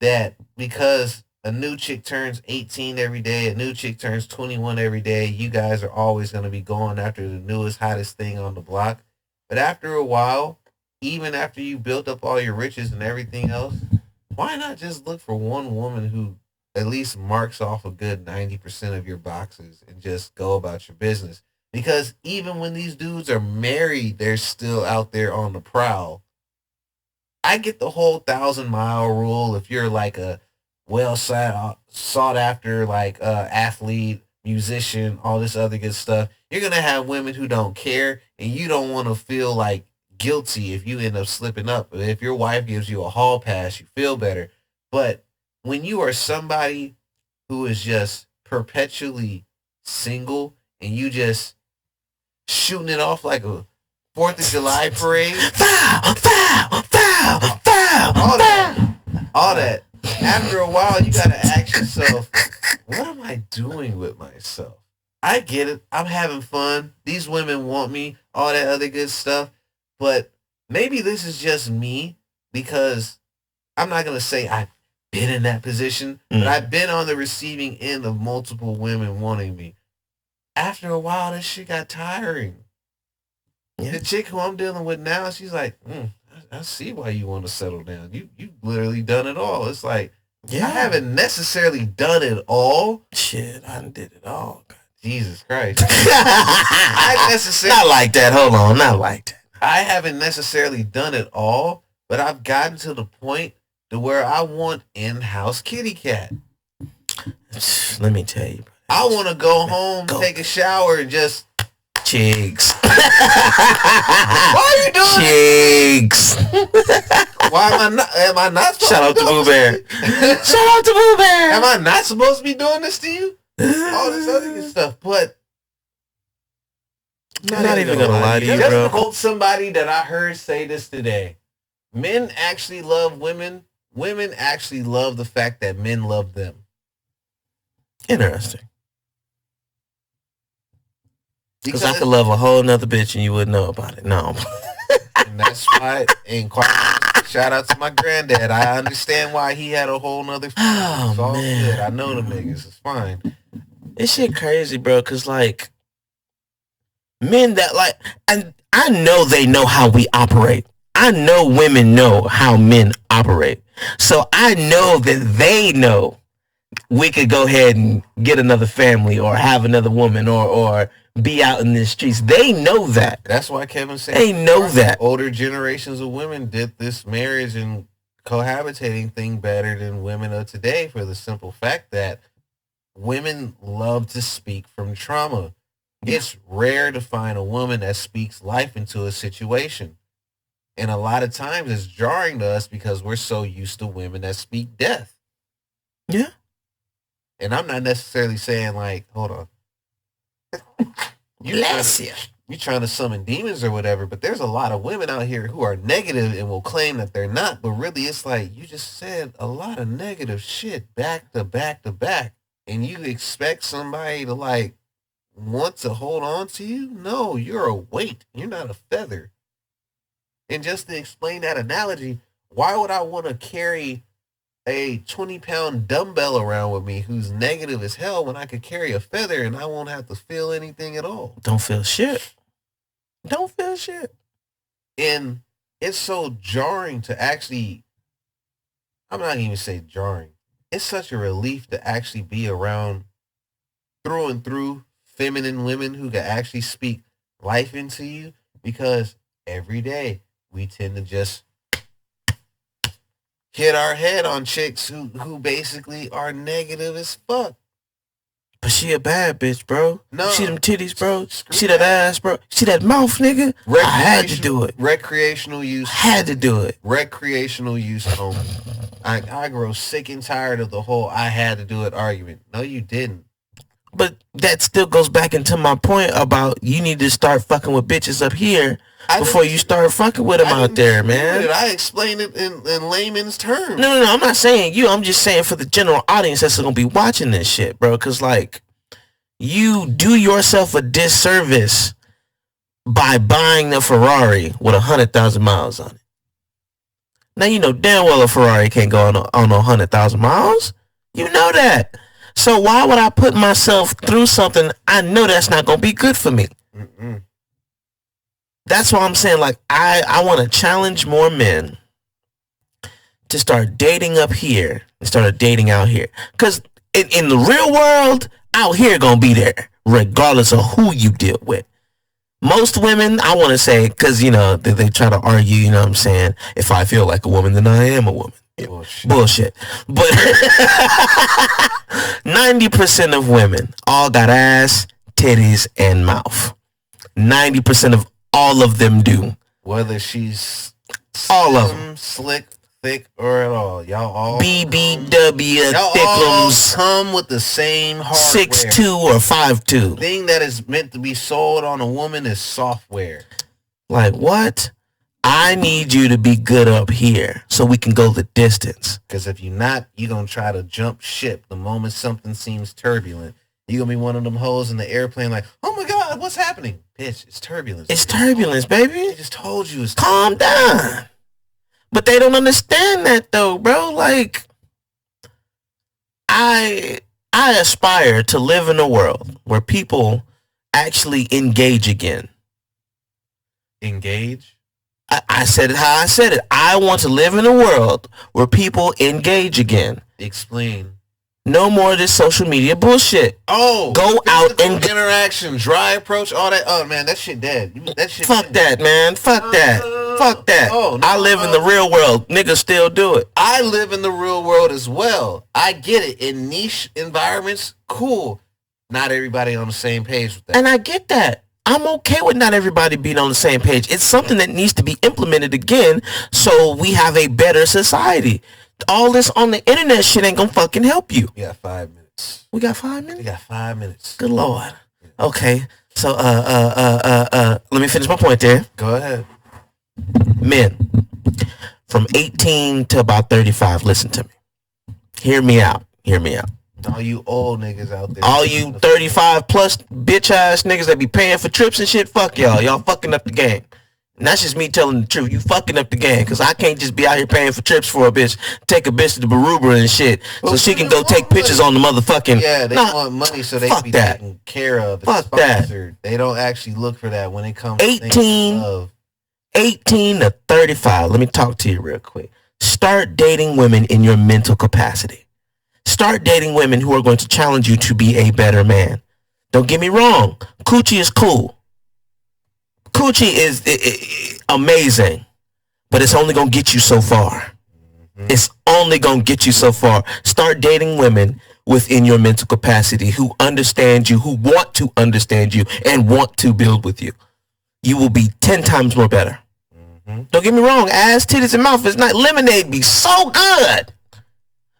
that because a new chick turns 18 every day, a new chick turns 21 every day, you guys are always going to be going after the newest, hottest thing on the block. But after a while, even after you built up all your riches and everything else, why not just look for one woman who at least marks off a good 90% of your boxes and just go about your business? Because even when these dudes are married, they're still out there on the prowl. I get the whole 1,000-mile rule. If you're like a well sought after like athlete, musician, all this other good stuff, you're gonna have women who don't care, and you don't want to feel like guilty if you end up slipping up. If your wife gives you a hall pass, you feel better. But when you are somebody who is just perpetually single and you just shooting it off like a 4th of July parade, all that. After a while, you gotta ask yourself, what am I doing with myself? I get it. I'm having fun. These women want me, all that other good stuff. But maybe this is just me, because I'm not gonna say I've been in that position, but I've been on the receiving end of multiple women wanting me. After a while, this shit got tiring. Yeah. The chick who I'm dealing with now, she's like, I see why you want to settle down. You literally done it all. It's like, yeah. I haven't necessarily done it all. Shit, I did it all. God. Jesus Christ. Not like that. Hold on, not like that. I haven't necessarily done it all, but I've gotten to the point to where I want in-house kitty cat. Let me tell you. I want to go home, take a shower, and just... Chigs. Why are you doing Chigs. Why am I not supposed Shout out to Boo Bear. Shout out to Boo Bear. Am I not supposed to be doing this to you? All this other good stuff, but I'm not even gonna lie to you, bro. Just quote somebody that I heard say this today. Men actually love women. Women actually love the fact that men love them. Interesting. Because I could love a whole nother bitch and you wouldn't know about it. No. And that's why, and shout out to my granddad. I understand why he had a whole nother. Oh, it's all man. good. I know them niggas. It's fine. This shit crazy, bro. Because, like, men that, like, and I know they know how we operate. I know women know how men operate. So I know that they know we could go ahead and get another family or have another woman or be out in the streets. They know that. That's why Kevin said they know that older generations of women did this marriage and cohabitating thing better than women of today, for the simple fact that women love to speak from trauma. Yeah. It's rare to find a woman that speaks life into a situation. And a lot of times it's jarring to us because we're so used to women that speak death. Yeah. And I'm not necessarily saying like, hold on. Bless you. you trying to summon demons or whatever, but there's a lot of women out here who are negative and will claim that they're not, but really it's like you just said a lot of negative shit back to back to back, and you expect somebody to like want to hold on to you? No, you're a weight. You're not a feather. And just to explain that analogy, why would I want to carry a 20-pound dumbbell around with me who's negative as hell when I could carry a feather and I won't have to feel anything at all? Don't feel shit. Don't feel shit. And it's so jarring to actually, I'm not even say jarring. It's such a relief to actually be around through and through feminine women who can actually speak life into you, because every day we tend to just hit our head on chicks who basically are negative as fuck. But she a bad bitch, bro. No. See them titties, bro. See that ass, bro. See that mouth, nigga. I had to do it. Recreational use. Had to do it. Recreational use only. I grow sick and tired of the whole I had to do it argument. No, you didn't. But that still goes back into my point about you need to start fucking with bitches up here before you start fucking with them out there, man. I explained it in layman's terms. No, I'm not saying you. I'm just saying for the general audience that's going to be watching this shit, bro. Because, like, you do yourself a disservice by buying the Ferrari with 100,000 miles on it. Now, you know damn well a Ferrari can't go on 100,000 miles. You know that. So why would I put myself through something I know that's not going to be good for me? Mm-mm. That's why I'm saying, like, I want to challenge more men to start dating up here and start dating out here. Because in the real world, out here going to be there, regardless of who you deal with. Most women, I want to say, because, you know, they try to argue, you know what I'm saying, if I feel like a woman, then I am a woman. Bullshit. But 90% of women all got ass, titties, and mouth. 90% of all of them do. Whether she's all of them, slick, thick, or at all, y'all all BBW y'all thickums all come with the same hardware. 6'2" or 5'2". The thing that is meant to be sold on a woman is software. Like what? I need you to be good up here so we can go the distance. Because if you're not, you're going to try to jump ship the moment something seems turbulent. You're going to be one of them hoes in the airplane like, oh my God, what's happening? Bitch, it's turbulence. It's turbulence, baby. I just told you it's calm down. But they don't understand that though, bro. Like, I aspire to live in a world where people actually engage again. Engage? I said it how I said it. I want to live in a world where people engage again. Explain. No more of this social media bullshit. Oh, go out and interaction, dry approach, all that. Oh man, that shit dead. That shit. Fuck dead. That, man. Fuck that. Fuck that. Oh, no, I live in the real world. Niggas still do it. I live in the real world as well. I get it. In niche environments, cool. Not everybody on the same page with that. And I get that. I'm okay with not everybody being on the same page. It's something that needs to be implemented again so we have a better society. All this on the internet shit ain't gonna fucking help you. We got 5 minutes. We got 5 minutes? We got 5 minutes. Good Lord. Okay. So let me finish my point there. Go ahead. Men from 18 to about 35, listen to me. Hear me out. All you old niggas out there. All you 35 plus bitch ass niggas that be paying for trips and shit, fuck y'all. Y'all fucking up the game. And that's just me telling the truth. You fucking up the game. Because I can't just be out here paying for trips for a bitch. Take a bitch to the Baruba and shit. So she can go take pictures on the motherfucking... Yeah, they want money so they can be taken care of. Fuck that. They don't actually look for that when it comes 18 to 35. Let me talk to you real quick. Start dating women in your mental capacity. Start dating women who are going to challenge you to be a better man. Don't get me wrong. Coochie is cool. Coochie is amazing. But it's only going to get you so far. It's only going to get you so far. Start dating women within your mental capacity who understand you, who want to understand you, and want to build with you. You will be 10 times more better. Don't get me wrong. Ass, titties, and mouth is not... Lemonade be so good.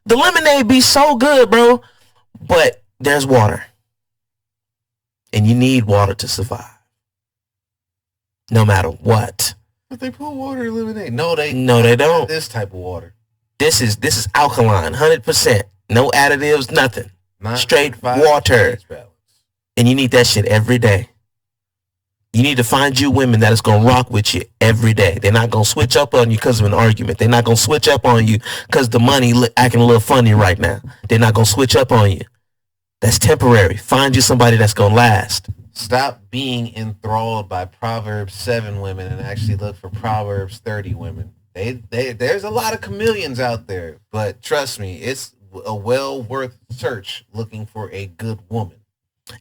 The lemonade be so good, bro. But there's water. And you need water to survive. No matter what. But they put water in lemonade. No, they not don't. This type of water. This is alkaline, 100%. No additives, nothing. Straight water. And you need that shit every day. You need to find you women that is going to rock with you every day. They're not going to switch up on you because of an argument. They're not going to switch up on you because the money acting a little funny right now. They're not going to switch up on you. That's temporary. Find you somebody that's going to last. Stop being enthralled by Proverbs 7 women and actually look for Proverbs 30 women. There's a lot of chameleons out there, but trust me, it's a well worth search looking for a good woman.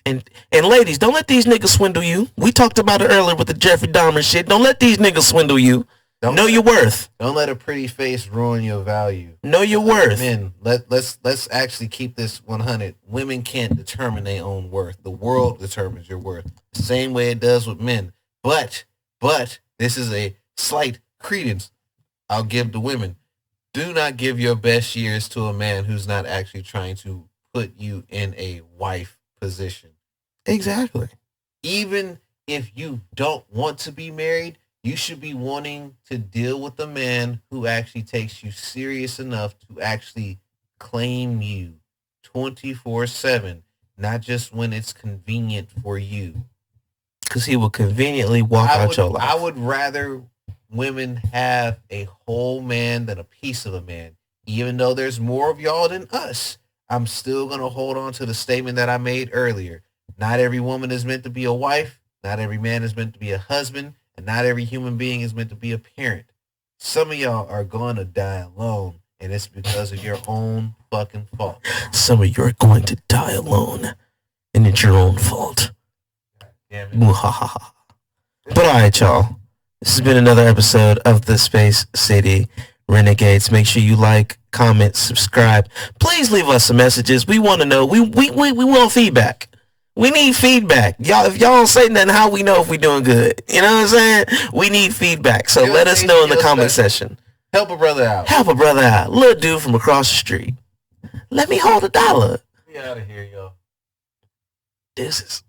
And ladies, don't let these niggas swindle you. We talked about it earlier with the Jeffrey Dahmer shit. Don't let these niggas swindle you. Know your worth. Don't let a pretty face ruin your value. Know your worth. Men, let's actually keep this 100. Women can't determine their own worth. The world determines your worth. The same way it does with men. But this is a slight credence I'll give to women. Do not give your best years to a man who's not actually trying to put you in a wife position. Exactly. Even if you don't want to be married, you should be wanting to deal with a man who actually takes you serious enough to actually claim you 24/7, not just when it's convenient for you. Because he will conveniently walk out your life. I would rather women have a whole man than a piece of a man. Even though there's more of y'all than us, I'm still going to hold on to the statement that I made earlier. Not every woman is meant to be a wife. Not every man is meant to be a husband. And not every human being is meant to be a parent. Some of y'all are going to die alone, and it's because of your own fucking fault. Some of you are going to die alone, and it's your own fault. But all right, y'all. This has been another episode of the Space City Renegades. Make sure you like, comment, subscribe. Please leave us some messages. We want to know. We want feedback. We need feedback. Y'all, if y'all don't say nothing, how we know if we doing good? You know what I'm saying? We need feedback. So let us know in the comment section. Help a brother out. Help a brother out. Little dude from across the street. Let me hold $1. We out of here, y'all. Deuces.